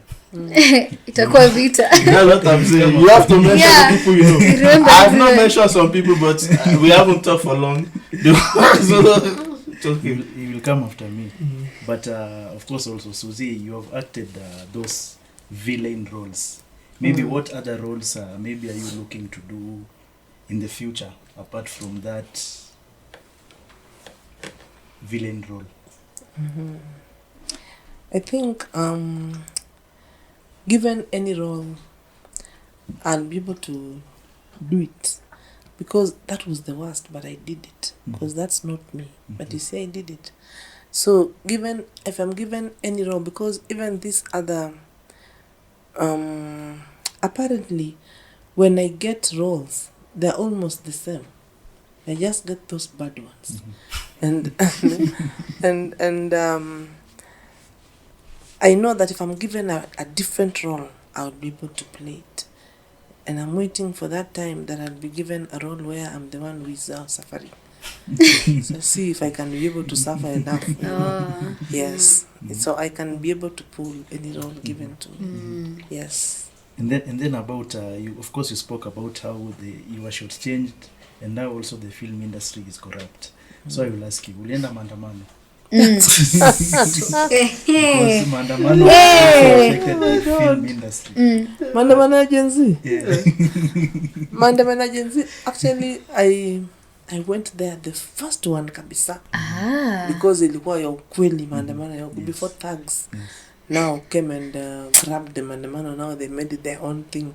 C: itakuwa vita.
B: What I'm saying. You have to mention people you know. I have not mentioned some people, but we haven't talked for long.
D: So he will come after me. But of course, also Suzie, you have acted those villain roles. Maybe what other roles maybe are you looking to do in the future apart from that villain role?
A: I think given any role, I'll be able to do it, because that was the worst, but I did it, because that's not me. But you see, I did it. So if I'm given any role, because even this other apparently when I get roles, they're almost the same. I just get those bad ones. And I know that if I'm given a different role, I'll be able to play it. And I'm waiting for that time that I'll be given a role where I'm the one who is suffering. So see if I can be able to suffer enough. Yes. So I can be able to pull any role given to me. Yes.
D: And then about you, of course, you spoke about how you were shortchanged, and now also the film industry is corrupt. So I will ask you, ulienda maandamano? Because maandamano also affected the film industry.
A: Maandamano agency. Maandamano agency. Actually, I went there the first one kabisa. Because ilikuwa ya ukweli maandamano ya ukweli before thugs. Now came and grabbed the maandamano. Now they made it their own thing.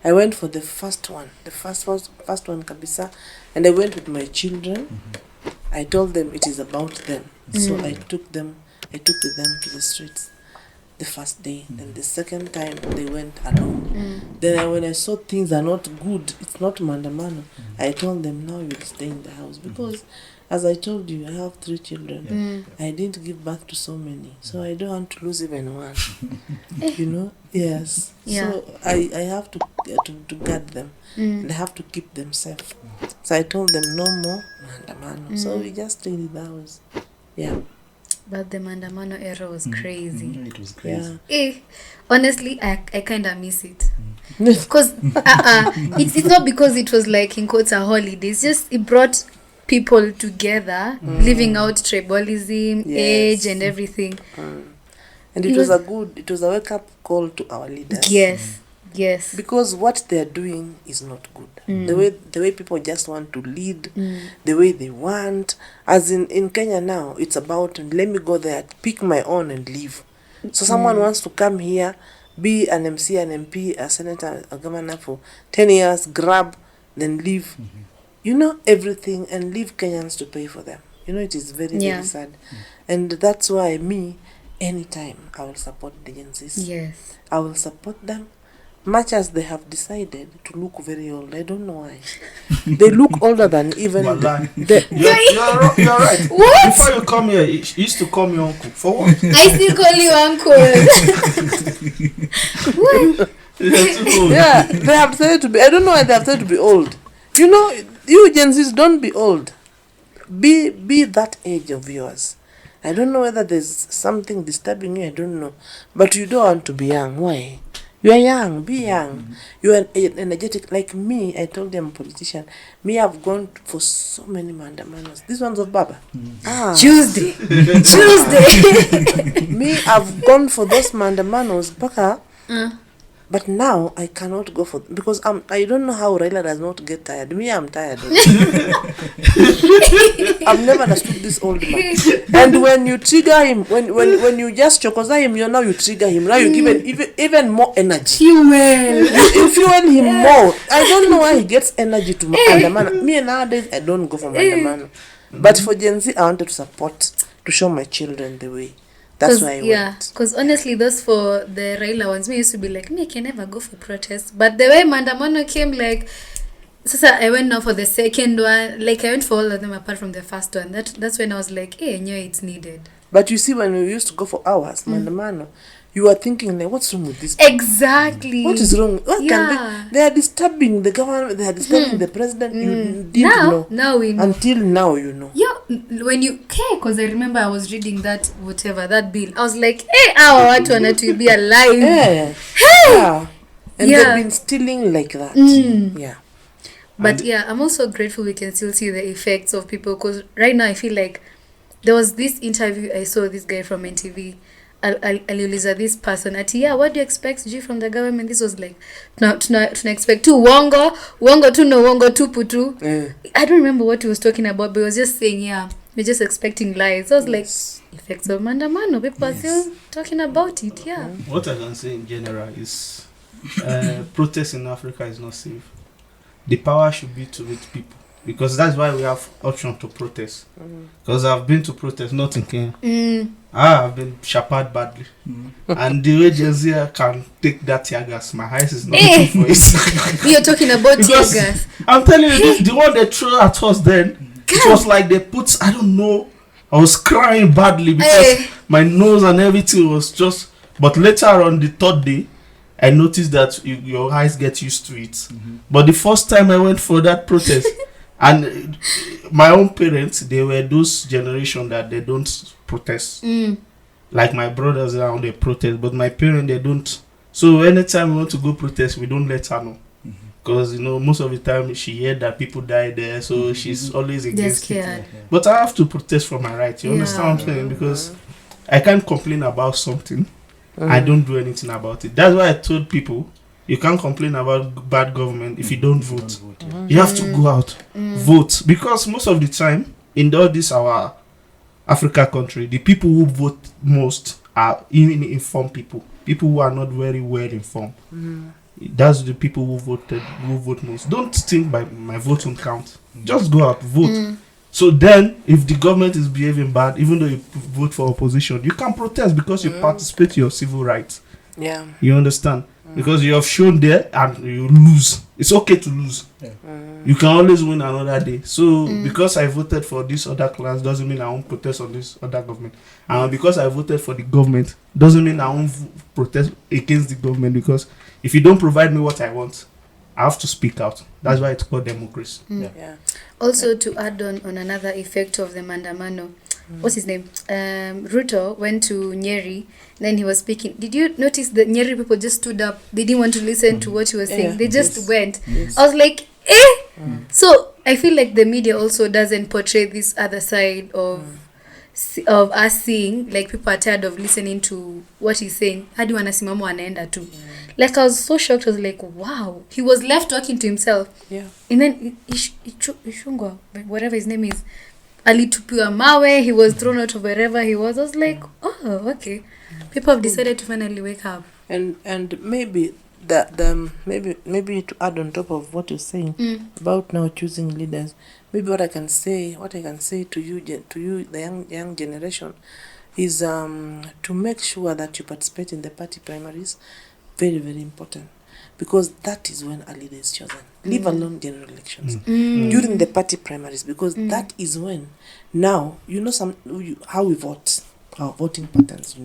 A: I went for the first one, the first one kabisa, and I went with my children. I told them it is about them. So I took with them to the streets the first day. Then the second time they went alone. Then when I saw things are not good, it's not maandamano, I told them, now you'll stay in the house, because as I told you, I have 3 children. I didn't give birth to so many, so I don't want to lose even one. Yes. So I have to guard them, and I have to keep them safe. So I told them no more maandamano. So we just stayed in the house. Yeah.
C: But the maandamano era was crazy.
D: It was crazy.
C: Honestly, I kind of miss it. Because it's not because it was like in quotes a holiday. It's just it brought people together, living out tribalism, age, and everything.
A: And it was a wake-up call to our leaders.
C: Yes.
A: Because what they are doing is not good. The way people just want to lead, the way they want. As in Kenya now, it's about, let me go there, pick my own and leave. So someone wants to come here be an MC, an MP, a senator, a governor for 10 years, grab, then leave, you know, everything, and leave Kenyans to pay for them. You know, it is very, very sad. And that's why me, anytime, I will support the agencies.
C: Yes.
A: I will support them, much as they have decided to look very old. I don't know why. They look older than even
B: Wallahi.
A: the
B: You're right.
C: What?
B: Before you come here, you used to call me uncle. For what?
C: I still call you uncle. What?
A: yeah, they have decided to be. I don't know why they have decided to be old. You know, you agencies, don't be old. Be that age of yours. I don't know whether there's something disturbing you. I don't know, but you don't want to be young. Why? You are young. Be young. You are energetic. Like me, I told them, politician. Me, I've gone for so many mandamanos. These ones of Baba.
C: Tuesday.
A: Me, I've gone for those mandamanos, Baka. But now I cannot go for because I don't know how Raila does not get tired. Me, I'm tired. I've never understood this old man. And when you trigger him, when you just chokoza him, you trigger him. Now you give him even more energy. You fuel him more. I don't know why he gets energy to mandamano. Me nowadays I don't go for mandamano. But for Gen Z, I wanted to support, to show my children the way. That's why I went.
C: Because honestly, those for the Raila ones, me used to be like, me, I can never go for protest. But the way Mandamano came, like, so I went now for the second one. Like, I went for all of them apart from the first one. That's when I was like, hey, I knew it's needed.
A: But you see, when we used to go for hours, Mandamano, you are thinking, like, what's wrong with this?
C: Exactly.
A: What is wrong? What can they are disturbing the government, they are disturbing the president. You didn't know.
C: Now we know.
A: Until now, you know.
C: Yeah, when you because I remember I was reading that bill. I was like, hey, our watu want to be alive.
A: Yeah.
C: Hey!
A: Yeah. And they've been stealing like that. Yeah.
C: But I'm also grateful we can still see the effects of people, because right now I feel like there was this interview I saw this guy from NTV. Aliuliza this person ati, what do you expect from the government? This was like, tuna expect tu uongo tu no uongo tupu tu. I don't remember what he was talking about, but he was just saying, we're just expecting lies. So I was like, effects of mandamano, people are still talking about it.
B: What I can say in general is protest in Africa is not safe. The power should be to reach people, because that's why we have option to protest. Because I've been to protest, not in Kenya. I've been shepherded badly. And the way Gen Z can take that tear gas, my eyes is not good for it.
C: You're talking about tear gas.
B: I'm telling you, the one they threw at us then, it was like they put, I don't know, I was crying badly because my nose and everything was just, but later on the third day, I noticed that your eyes get used to it. But the first time I went for that protest, and my own parents, they were those generation that they don't protest. Like my brothers now, they protest, but my parents, they don't. So anytime we want to go protest, we don't let her know. Because, most of the time she heard that people died there, so she's always against it. But I have to protest for my right. You understand what I'm saying? Because I can't complain about something. I don't do anything about it. That's why I told people, you can't complain about bad government if you don't vote. You have to go out, vote. Because most of the time, in all this our Africa country, the people who vote most are even informed people. People who are not very well informed. That's the people who vote most. Don't think my vote won't count. Just go out, vote. So then, if the government is behaving bad, even though you vote for opposition, you can protest because you participate in your civil rights.
A: Yeah.
B: You understand? Because you have shown there and you lose. It's okay to lose. You can always win another day. So, because I voted for this other class, doesn't mean I won't protest on this other government. And because I voted for the government, doesn't mean I won't protest against the government. Because if you don't provide me what I want, I have to speak out. That's why it's called democracy.
C: Also, to add on another effect of the mandamano, what's his name? Ruto went to Nyeri, then he was speaking. Did you notice that Nyeri people just stood up? They didn't want to listen to what he was saying. They just went. I was like, So I feel like the media also doesn't portray this other side of us seeing, like, people are tired of listening to what he's saying. Hadi wanasimama wanaenda tu. Like, I was so shocked. I was like, wow. He was left talking to himself. And then Ishungwa, whatever his name is, alitupiwa mawe, he was thrown out of wherever he was. I was like, oh, okay. People have decided to finally wake up.
A: And maybe the maybe to add on top of what you're saying about now choosing leaders, maybe what I can say to you the young generation is to make sure that you participate in the party primaries. Very, very important, because that is when a leader is chosen, leave alone general elections. During the party primaries, because that is when now how we vote, our voting patterns,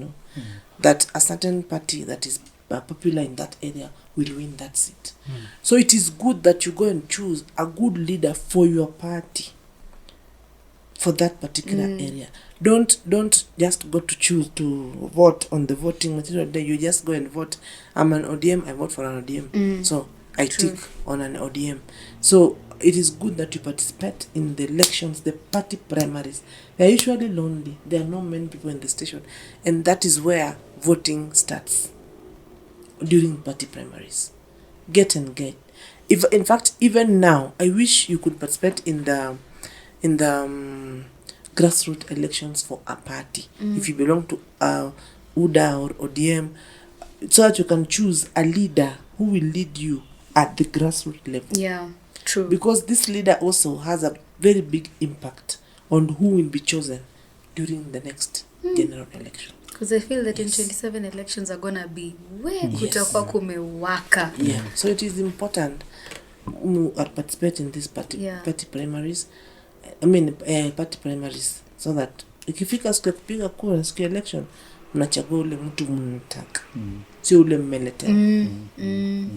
A: that a certain party that is popular in that area will win that seat. So it is good that you go and choose a good leader for your party, for that particular area. Don't just go to choose to vote on the voting material day. You just go and vote. I'm an ODM, I vote for an ODM. So I
C: True.
A: tick on an ODM. So it is good that you participate in the elections, the party primaries. They are usually lonely. There are not many people in the station. And that is where voting starts, during party primaries. Get engaged. If in fact, even now, I wish you could participate in the grassroots elections for a party. If you belong to UDA or ODM, so that you can choose a leader who will lead you at the grassroots level.
C: Yeah, true.
A: Because this leader also has a very big impact on who will be chosen during the next general election.
C: Because I feel that in
A: Yes.
C: 27 elections are gonna be
A: Yes.
C: kutakuwa kumewaka.
A: Yeah. So it is important participate in this party primaries. Party primaries, so that ikifika siku ya kupiga kura, siku ya election, mnachagua ule mtu mnataka, sio ule mmeletea.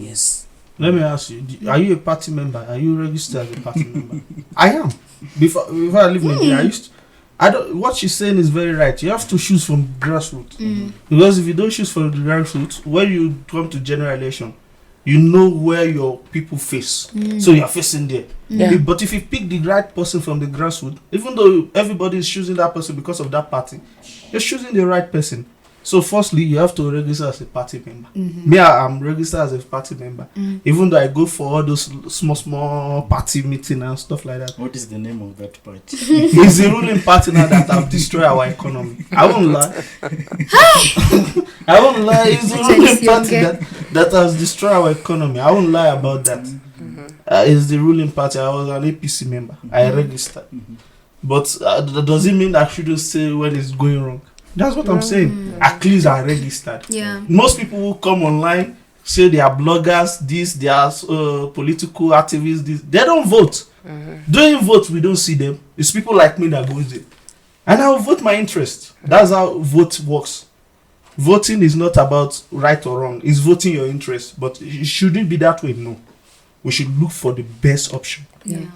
A: Yes.
B: Let me ask you, are you a party member? Are you registered as a party member? I am. Before I leave Nigeria, what she's saying is very right. You have to choose from grassroots. Because if you don't choose from the grassroots, when you come to general election, you know where your people face. So you're facing there.
A: Yeah.
B: But if you pick the right person from the grassroots, even though everybody is choosing that person because of that party, you're choosing the right person. So firstly, you have to register as a party member. Me, I'm registered as a party member. Even though I go for all those small party meetings and stuff like that.
D: What is the name of that party?
B: It's the ruling party now that have destroyed our economy. I won't lie. It's the ruling party that has destroyed our economy. I won't lie about that. It's the ruling party. I was an APC member. I registered. But does it mean I shouldn't say when it's going wrong? That's what I'm saying. At least I registered.
C: Yeah.
B: Most people who come online say they are bloggers, they are political activists, they don't vote. Doing vote, we don't see them. It's people like me that goes there. And I will vote my interest. That's how vote works. Voting is not about right or wrong. It's voting your interest. But it shouldn't be that way, no. We should look for the best option.
C: Yeah.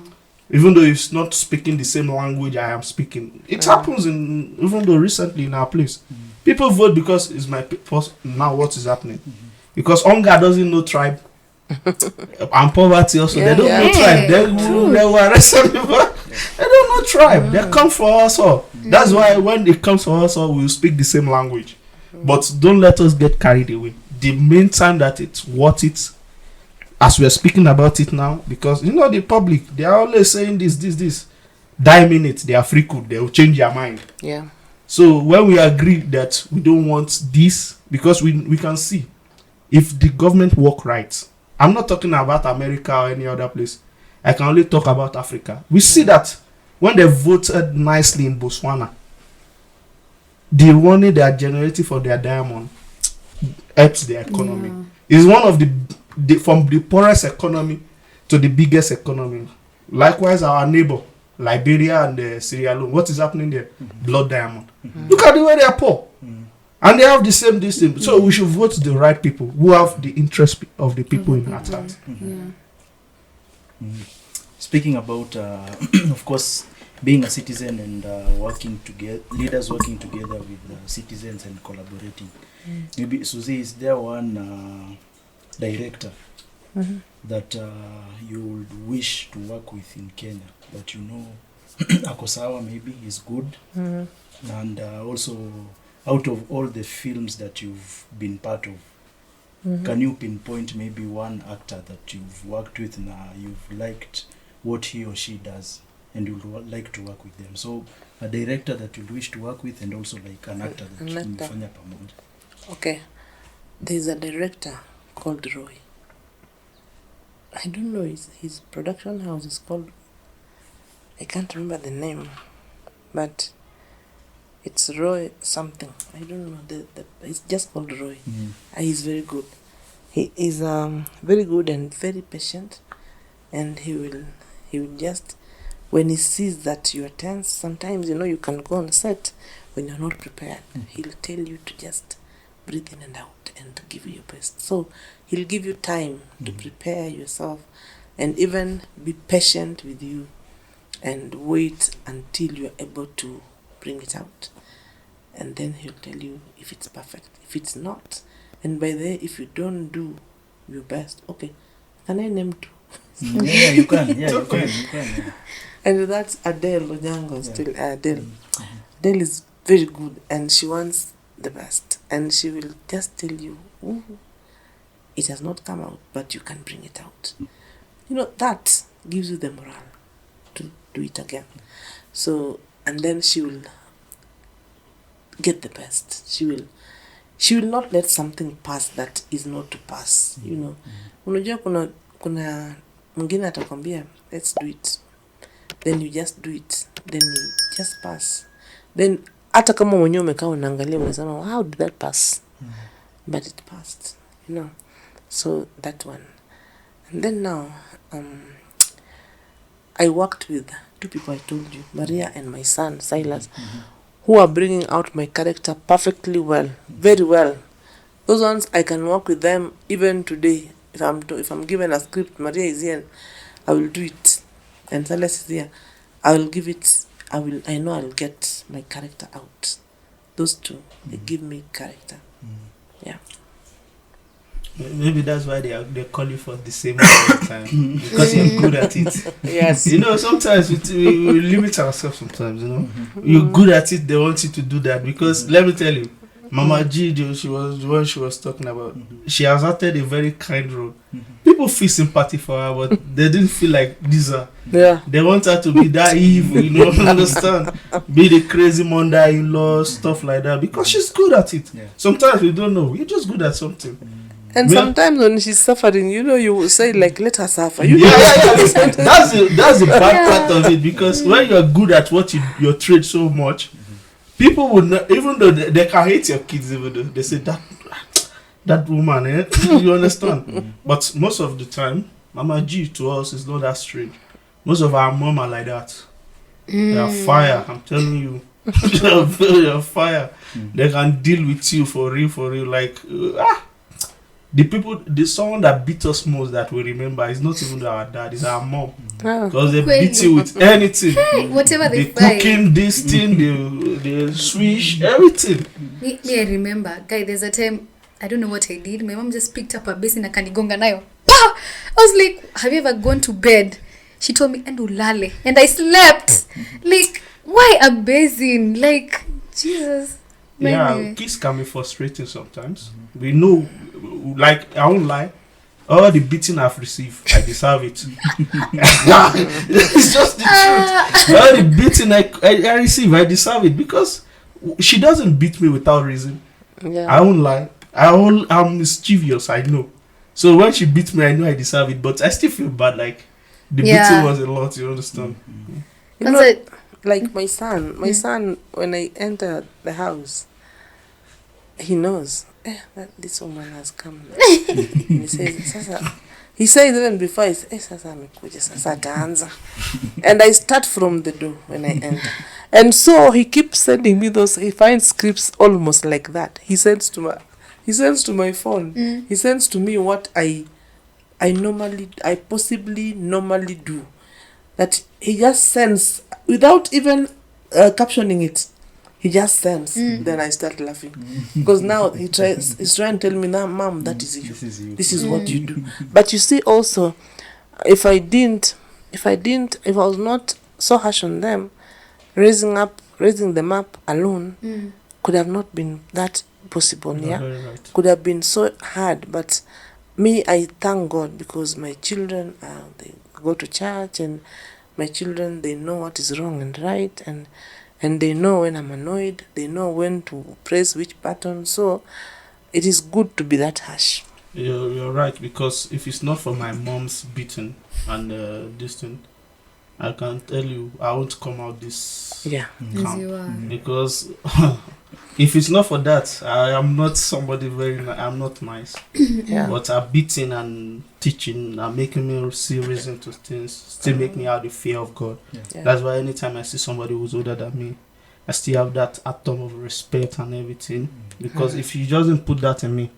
B: Even though it's not speaking the same language I am speaking. It happens even though recently in our place. People vote because it's my now what is happening. Because hunger doesn't know tribe. And poverty also. They don't know tribe. They were arrested before. They don't know tribe. They come for us all. That's why when it comes for us all, we'll speak the same language. But don't let us get carried away. The main time that it's worth it, as we are speaking about it now, because the public, they are always saying this. Die minute, they are free could, they will change their mind.
A: Yeah.
B: So when we agree that we don't want this, because we can see if the government work right. I'm not talking about America or any other place. I can only talk about Africa. We see that when they voted nicely in Botswana, the money they are generating for their diamond helps the economy. It's one of the from the poorest economy to the biggest economy. Likewise, our neighbor Liberia and Sierra Leone. What is happening there? Blood diamond. Look at the way they are poor, and they have the same distance. So we should vote the right people who have the interest of the people in our heart.
D: Speaking about, of course, being a citizen and working together, leaders working together with citizens and collaborating. Maybe Suzie, is there one director that you would wish to work with in Kenya that Akosawa maybe is good, and also out of all the films that you've been part of, can you pinpoint maybe one actor that you've worked with and you've liked what he or she does and you would like to work with them? So a director that you wish to work with and also like an actor that you fanya pamoja.
A: Okay. there's a director called Roy. I don't know, his production house is called, I can't remember the name, but it's Roy something. I don't know. It's just called Roy. He's very good. He is very good and very patient, and he will just, when he sees that you are tense, sometimes you can go on set when you're not prepared. He'll tell you to just breathe in and out and give you your best. So he'll give you time to prepare yourself, and even be patient with you, and wait until you're able to bring it out. And then he'll tell you if it's perfect, if it's not. And by the way, if you don't do your best, okay, can I name two?
D: Yeah, you can. Yeah, you can. Yeah.
A: And that's Adele Onyango, still Adele. Adele is very good, and she wants the best. And she will just tell you, it has not come out, but you can bring it out. That gives you the morale to do it again. So, and then she will get the best. She will not let something pass that is not to pass. Unajua kuna mwingine atakwambia let's do it, then you just do it, then you just pass, then hata kama mwenyewe umekaa unaangalia unasema how did that pass, but it passed. So that one. And then now I worked with two people I told you, Maria and my son Silas, who are bringing out my character perfectly well, very well. Those ones I can work with them even today. If I'm given a script, Maria is here, I will do it, and Silas is here, I will give it. I know I'll get my character out. Those two, they give me character. Yeah.
B: Maybe that's why they call you for the same all the time, because you're good at it.
A: Yes.
B: Sometimes we limit ourselves. Sometimes you're good at it. They want you to do that because let me tell you, Mama G, she was talking about. She has acted a very kind role. People feel sympathy for her, but they didn't feel like Lisa.
A: Yeah.
B: They want her to be that evil, understand? Be the crazy mother-in-law, stuff like that, because she's good at it. Yeah. Sometimes we don't know. You're just good at something.
A: And sometimes when she's suffering, you will say like, let her suffer.
B: Yeah. That's the bad part of it, because when you're good at what your trade so much, people would not, even though they can hate your kids, even though they say that woman, you understand? But most of the time, Mama G to us is not that strange. Most of our mom are like that. They are fire, I'm telling you. They are fire. They can deal with you for real. Like, the someone that beat us most that we remember is not even our dad, it's our mom. Because they beat you with anything.
C: Whatever they
B: cooking, this thing, the swish, everything.
C: Me, I remember, guy, there's a time, I don't know what I did. My mom just picked up a basin and kanigonga nayo. Pa! I was like, have you ever gone to bed? She told me, and ulale. And I slept. Like, why a basin? Like, Jesus.
B: Yeah, kids can be frustrating sometimes. We know, like, I won't lie, all the beating I've received, I deserve it. It's just the truth. All the beating I receive, I deserve it, because she doesn't beat me without reason.
A: Yeah.
B: I won't lie. I'm mischievous, I know. So when she beats me, I know I deserve it, but I still feel bad, like, the beating was a lot, you understand?
A: Like my son, when I enter the house, he knows that this woman has come. He says even before, he says, Sasa amekuja, Sasa kaanza. And I start from the door when I enter. And so he keeps sending me those, he finds scripts almost like that. He sends to my phone. He sends to me what I possibly normally do. That he just sends without even captioning it. He just sends. Then I start laughing because now he's trying to tell me, now, Mom, that is you. This is what you do. But you see, also, if I was not so harsh on them, raising them up alone could have not been that possible. Yeah, right. Could have been so hard. But me, I thank God, because my children, they go to church, and my children, they know what is wrong and right, and they know when I'm annoyed, they know when to press which button. So it is good to be that harsh.
B: You're right, because if it's not for my mom's beating and this thing, I can tell you I won't come out this
A: Yeah.
C: As
B: calm.
C: you are.
B: Because if it's not for that, I am not somebody I'm not nice.
A: Yeah.
B: But her beating and teaching are making me see reason to things, still make me have the fear of God.
A: Yeah.
B: That's why anytime I see somebody who's older than me, I still have that atom of respect and everything. Because if he doesn't put that in me,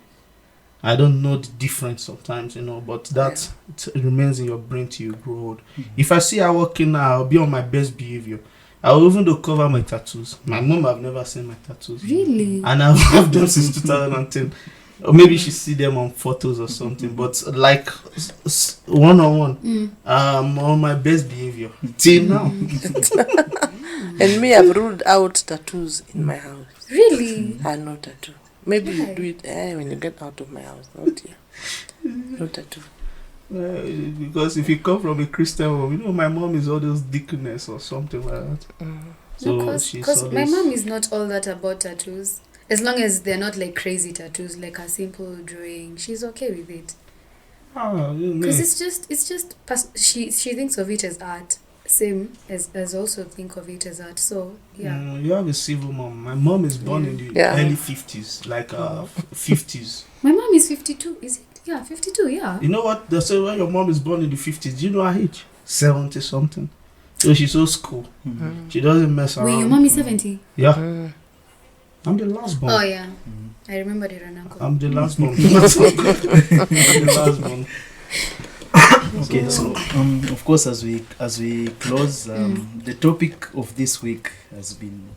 B: I don't know the difference sometimes, but that it remains in your brain till you grow old. If I see her walking now, I'll be on my best behavior. I will even cover my tattoos. My mom have never seen my tattoos.
C: Really?
B: And I've had them since 2010. Or maybe she see them on photos or something. But like one-on-one, I'm on my best behavior till now.
A: And me, I've ruled out tattoos in my house.
C: Really?
A: I no tattoo. Maybe you
C: Why?
A: do it when you get out of my house. Not here. No tattoo.
B: Because if you come from a Christian home, my mom is all those deaconess or something like that. So she's
C: Because my
B: always-
C: mom is not all that about tattoos. As long as they're not like crazy tattoos, like a simple drawing, she's okay with it. Because it's just she thinks of it as art, same as also think of it as art. So yeah.
B: You have a civil mom. My mom is born in the
A: Yeah.
B: early 50s, like 50s.
C: My mom is 52. Is it? Yeah, 52. Yeah.
B: You know what they say when your mom is born in the 50s? Do you know her age? 70 something. So she's so school. She doesn't mess around.
C: Wait, your mom is 70.
B: Yeah. I'm the last born.
C: Oh yeah, I remember it on uncle.
B: I'm the last born. I'm the last born.
D: Okay, so of course, as we close, the topic of this week has been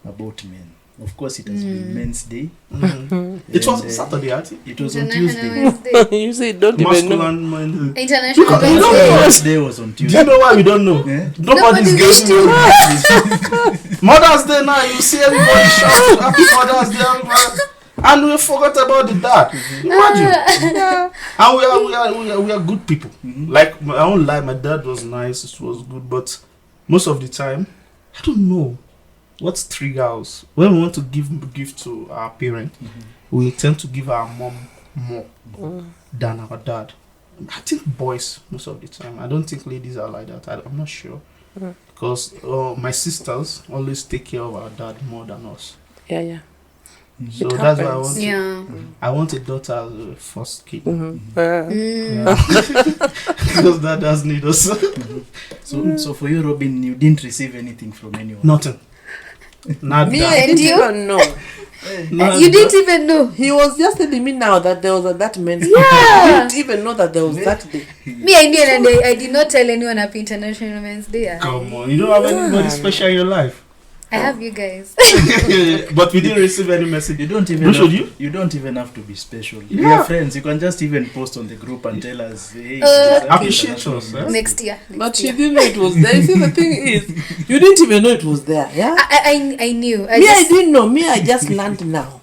D: about men. Of course, it has been Men's Day.
B: It was
D: And,
B: Saturday, I think.
D: It was on
C: International
D: Tuesday.
C: Men's Day.
A: You say don't even know.
B: Masculine man.
C: International
B: Because
C: Men's
B: you
C: Day.
B: know
D: Men's Day was on
B: Do you
D: Tuesday.
B: know why we don't know?
D: Yeah?
B: Nobody's
C: Nobody's
B: getting to Mother's Day now, you see everybody shout Happy Mother's Day, everybody. And we forgot about the dad. Imagine. And we are good people. Like, I won't lie, my dad was nice, it was good, but most of the time, I don't know what triggers. When we want to give to our parent, we tend to give our mom more than our dad. I think boys most of the time. I don't think ladies are like that. I'm not sure. Because my sisters always take care of our dad more than us.
A: Yeah.
B: So
A: It
B: that's why
A: happens.
B: I want a daughter as a first kid.
C: Mm.
B: Yeah. Because that does need us.
D: So for you, Robin, you didn't receive anything from anyone.
B: Nothing. Not
A: Me,
B: that.
A: I didn't
C: you?
A: even know.
B: Not
C: You
B: that.
C: didn't even know.
A: He was just telling me now that there was that men's
C: Yeah.
A: I didn't even know that there was that day.
C: Me, I knew, and I did not tell anyone Happy International Men's Day.
B: Come on, you don't have anybody special in your life.
C: I have you guys.
B: But we didn't receive any message.
D: You don't even
B: Who should
D: have, you don't even have to be special. We
B: Yeah.
D: are friends. You can just even post on the group and tell us, hey,
B: Appreciate us, eh?
C: Next year.
A: But she didn't know it was there. You see, the thing is, you didn't even know it was there. Yeah.
C: I knew.
A: I didn't know. Me, I just learned now.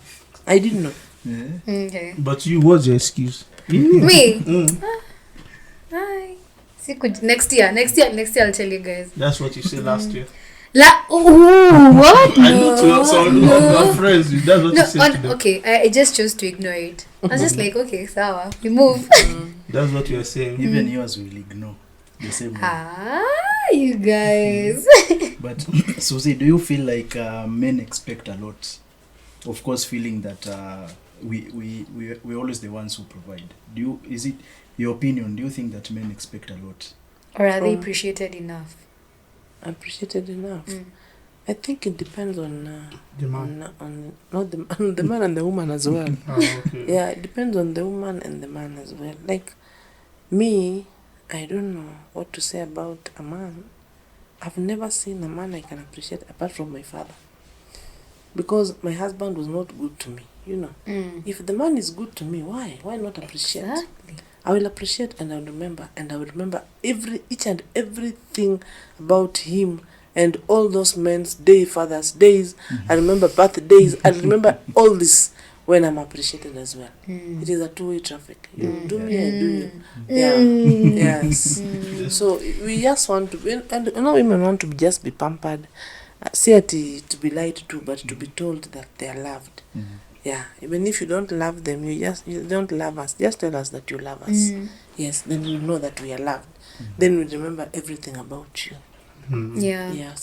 A: I didn't know.
D: Yeah.
C: Okay.
B: But you, what's your excuse?
C: Me.
B: Mm.
C: Hi. See, next year I'll tell you guys.
B: That's what you said last year.
C: What?
B: I know to some of our friends. That's what you said to them.
C: Okay, I just chose to ignore it. I was just like, okay, sawa, we move.
B: That's what you are saying.
D: Even yours will ignore the same way.
C: You guys.
D: But Suzie, do you feel like men expect a lot? Of course, feeling that we're always the ones who provide. Is it your opinion? Do you think that men expect a lot?
C: Or are they appreciated enough?
A: Appreciated enough. I think it depends on
B: The man.
A: on not the man and the woman as well.
B: Okay.
A: Yeah, it depends on the woman and the man as well. Like me, I don't know what to say about a man. I've never seen a man I can appreciate apart from my father. Because my husband was not good to me, you know. If the man is good to me, why? Why not appreciate?
C: Exactly.
A: I will appreciate and I will remember each and everything about him and all those men's day, Father's days. I remember birthdays. I remember all this when I'm appreciated as well. It is a two-way traffic. You do me, I do you. Yeah. Yes. So we just want to, and you know, women want to just be pampered. Say to be lied to, but to be told that they are loved. Yeah, even if you don't love them, you don't love us. Just tell us that you love us. Yes, then you know that we are loved. Then we remember everything about you.
C: Yeah.
A: Yeah.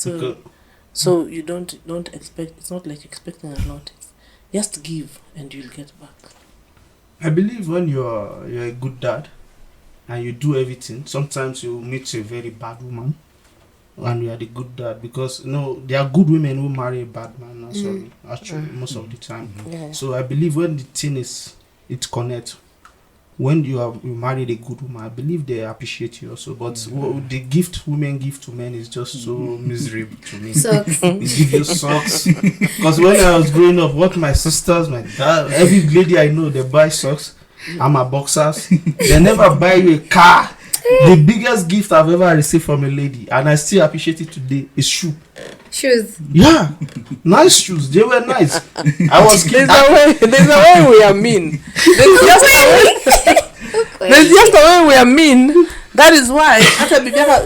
A: So you don't expect. It's not like expecting a lot. It's just give and you'll get back.
B: I believe when you're a good dad and you do everything, sometimes you meet a very bad woman and you are the good dad, because there are good women who marry a bad man actually most of the time.
A: Yeah.
B: So I believe when the thing it connects, when you married a good woman, I believe they appreciate you also. But the gift women give to men is just so miserable to me.
C: Socks.
B: They give you socks. Because when I was growing up, what my sisters, my dad, every lady I know, they buy socks and my boxers. They never buy you a car. The biggest gift I've ever received from a lady, and I still appreciate it today, is shoes. Yeah, nice shoes. They were nice. I was
A: There's a way we are mean. There's just a way we are mean. That is why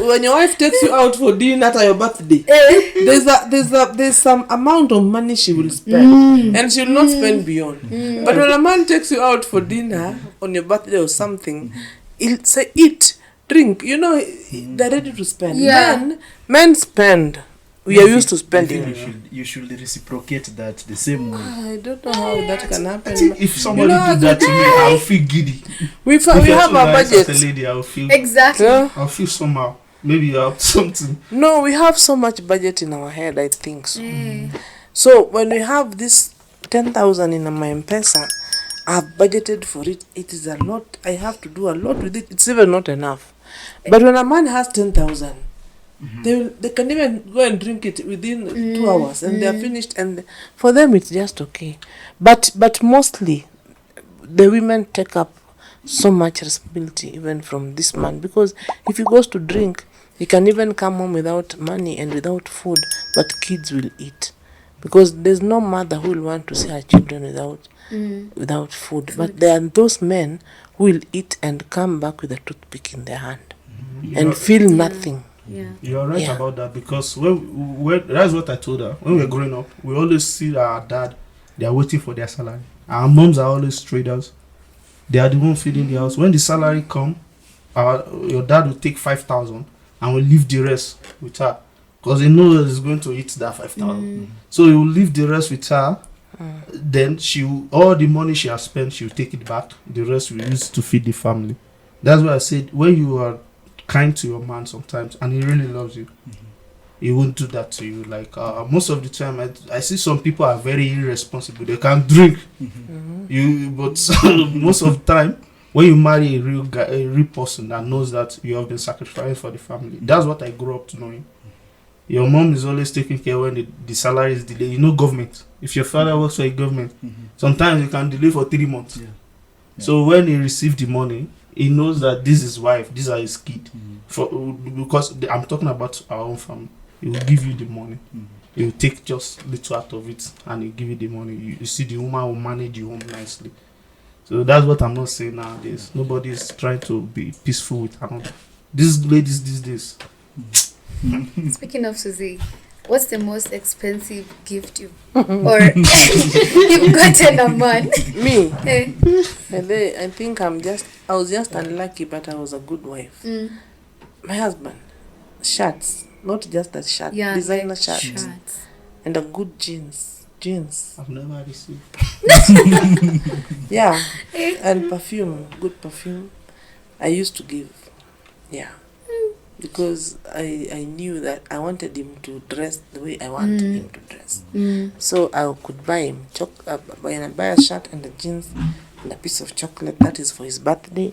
A: when your wife takes you out for dinner at your birthday, there's some amount of money she will spend, and she will not spend beyond. But when a man takes you out for dinner on your birthday or something, he'll say eat, drink. They're ready to spend.
C: Yeah.
A: Men spend. We are used to spending.
D: You should reciprocate that the same way.
A: I don't know how that can happen.
B: If somebody did that to me, I'll feel giddy.
A: We have a budget.
B: As a lady, I'll feel
C: Exactly.
A: Yeah.
B: I'll feel somehow. Maybe you have something.
A: No, we have so much budget in our head, I think so. So when we have this 10,000 in my M-Pesa, I've budgeted for it. It is a lot. I have to do a lot with it. It's even not enough. But when a man has 10,000, they can even go and drink it within 2 hours and they're finished, and for them it's just okay. But mostly the women take up so much responsibility even from this man, because if he goes to drink, he can even come home without money and without food, but kids will eat, because there's no mother who will want to see her children without food. But there are those men who will eat and come back with a toothpick in their hand and feel nothing.
C: Yeah.
B: You're right about that, because when that's what I told her. When we were growing up, we always see our dad, they are waiting for their salary. Our moms are always traders. They are the one feeding the house. When the salary come, your dad will take 5,000 and will leave the rest with her, because he knows he's going to eat that 5,000. So he will leave the rest with her. Then all the money she has spent, she will take it back. The rest we use to feed the family. That's why I said, when you are kind to your man sometimes and he really loves you, he won't do that to you. Like most of the time, I see some people are very irresponsible. They can drink. But most of the time, when you marry a real guy, a real person that knows that you have been sacrificing for the family, that's what I grew up to knowing. Your mom is always taking care when the salary is delayed. Government. If your father works for a government, sometimes you can delay for 3 months. Yeah. So when he receives the money, he knows that this is his wife, these are his kids. Because I'm talking about our own family. He will give you the money. He will take just little out of it and he'll give you the money. You see, the woman will manage you home nicely. So that's what I'm not saying nowadays. Nobody is trying to be peaceful with another. These ladies these days.
C: Speaking of Suzie, what's the most expensive gift you've gotten a man?
A: Me? I think I was just unlucky, but I was a good wife. My husband, shirts, not just a shirt, designer shirts, and a good jeans. I've never received. Yeah, and perfume, good perfume. I used to give, because I knew that I wanted him to dress the way I wanted him to dress. So I could buy him buy a shirt and a jeans and a piece of chocolate. That is for his birthday.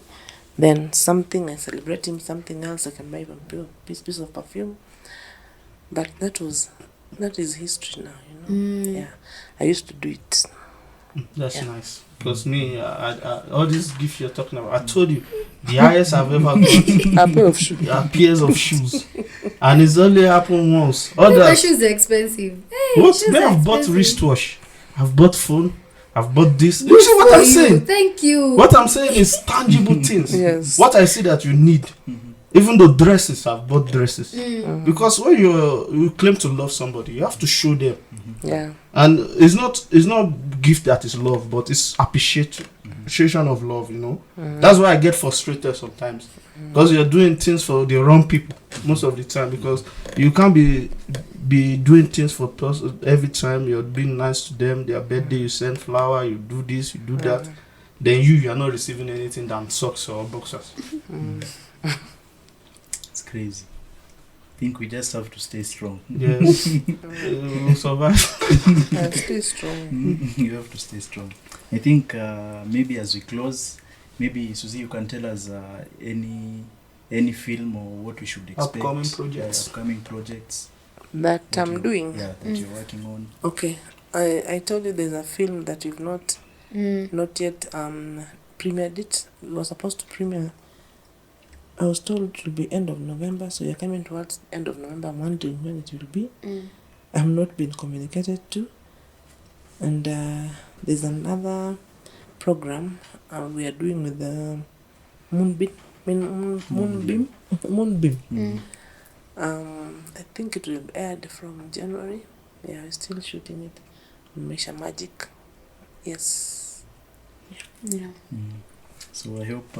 A: Then something, I celebrate him, something else, I can buy him a piece of perfume. But that is history now, Yeah, I used to do it.
B: That's nice. Because me, all these gifts you're talking about, I told you, the highest I've ever got
A: a pair of shoes.
B: Pairs of shoes. And it's only happened once.
C: The shoes are expensive.
B: I've bought wristwatch. I've bought phone. I've bought this. You see what I'm saying?
C: Thank you.
B: What I'm saying is tangible things.
A: Yes.
B: What I see that you need. Even though dresses, I've bought dresses. Because when you claim to love somebody, you have to show them.
A: Yeah.
B: And it's not gift that is love, but it's appreciation of love, you know. That's why I get frustrated sometimes, because you're doing things for the wrong people most of the time, because you can't be doing things for person every time. You're being nice to them, their birthday, you send flower, you do this, you do that, then you are not receiving anything than socks or boxers.
D: It's crazy. I think we just have to stay strong.
B: Yes. We'll survive.
A: Stay strong.
D: You have to stay strong. I think maybe as we close, maybe Suzie, you can tell us any film or what we should expect. Upcoming projects
A: That I'm doing.
D: Yeah, that you're working on.
A: Okay. I told you there's a film that you've not yet premiered it. It was supposed to premiere. I was told it will be end of November, so you're coming towards end of November. I'm wondering when it will be. I have not been communicated to. And there's another program we are doing with the Moonbeam. I think it will be aired from January. Yeah, we're still shooting it. Mesha Magic. Yes.
C: Yeah.
D: So I hope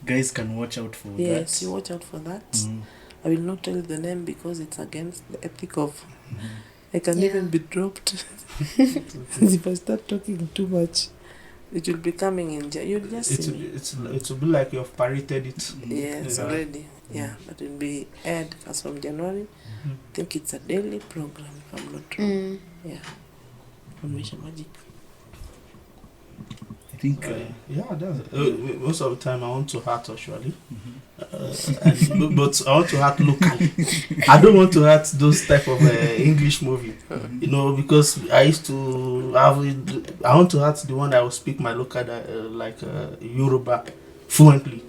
D: guys can watch out for that.
A: Yes, you watch out for that. I will not tell you the name because it's against the ethic of... I can even be dropped. If I start talking too much, it will be coming in. You'll just see me.
B: It will be like you've pirated it.
A: Yes, already. Yeah, but it will be aired as from January. I think it's a daily program, if I'm not wrong. Yeah. On Mesha Magic.
D: I think...
B: most of the time I want to act actually. But I want to act locally. I don't want to act those type of English movie. You know, because I used to have... I want to act the one that will speak my local Yoruba fluently.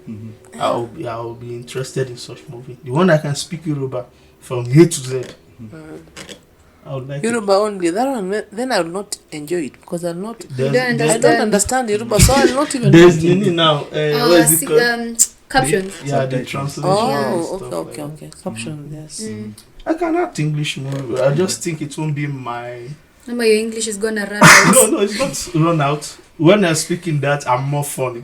B: I will be interested in such movie. The one that can speak Yoruba from A to Z. I would like
A: Yoruba only. That one, then I will not enjoy it because I'll not...
C: I
A: don't understand Yoruba, so I'll not even...
B: There's Nini now. What is it called?
C: Captions.
B: The translation.
A: Okay. Captions, yes.
B: I can act English movie. I just think it won't be my...
C: Remember, your English is gonna run out.
B: No, it's not run out. When I'm speaking that, I'm more funny.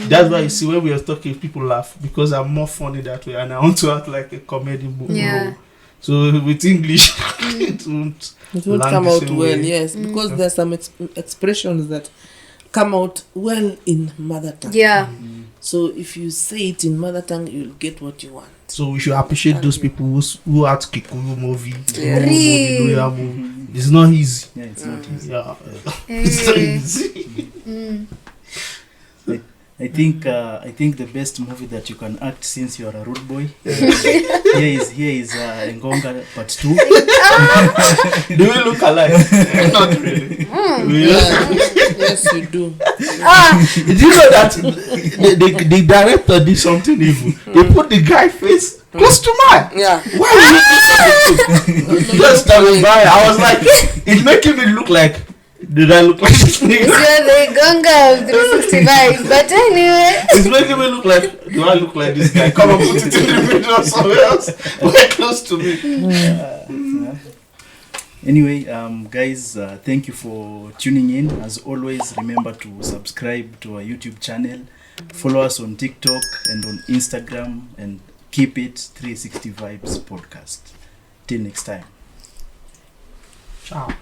B: That's why you see when we are talking, people laugh because I'm more funny that way, and I want to act like a comedy movie.
C: Yeah.
B: So with English, it won't
A: come out well, yes, because there's some expressions that come out well in mother tongue.
C: Yeah.
A: So if you say it in mother tongue, you'll get what you want.
B: So we should appreciate those people who act Kikuyu movie,
C: Yeah.
B: movie. It's not easy.
D: Yeah, it's not easy.
B: Yeah, it's not easy.
D: I think the best movie that you can act since you are a rude boy. Here is Ngonga Part 2.
B: Do we look alike? Not really.
A: Yes, you do.
B: Did you know that the director did something evil? They put the guy face close to mine.
A: Yeah.
B: Why would you do something? Just standing by, I was like, it's making me look like. Did I look like this nigga?
C: You're the Gonga of 365, but anyway.
B: It's making me look like. Do I look like this guy? Come on, put it in the video somewhere else. Way close to me.
D: Anyway, guys, thank you for tuning in. As always, remember to subscribe to our YouTube channel, follow us on TikTok and on Instagram, and keep it 360 Vibes Podcast. Till next time.
B: Ciao.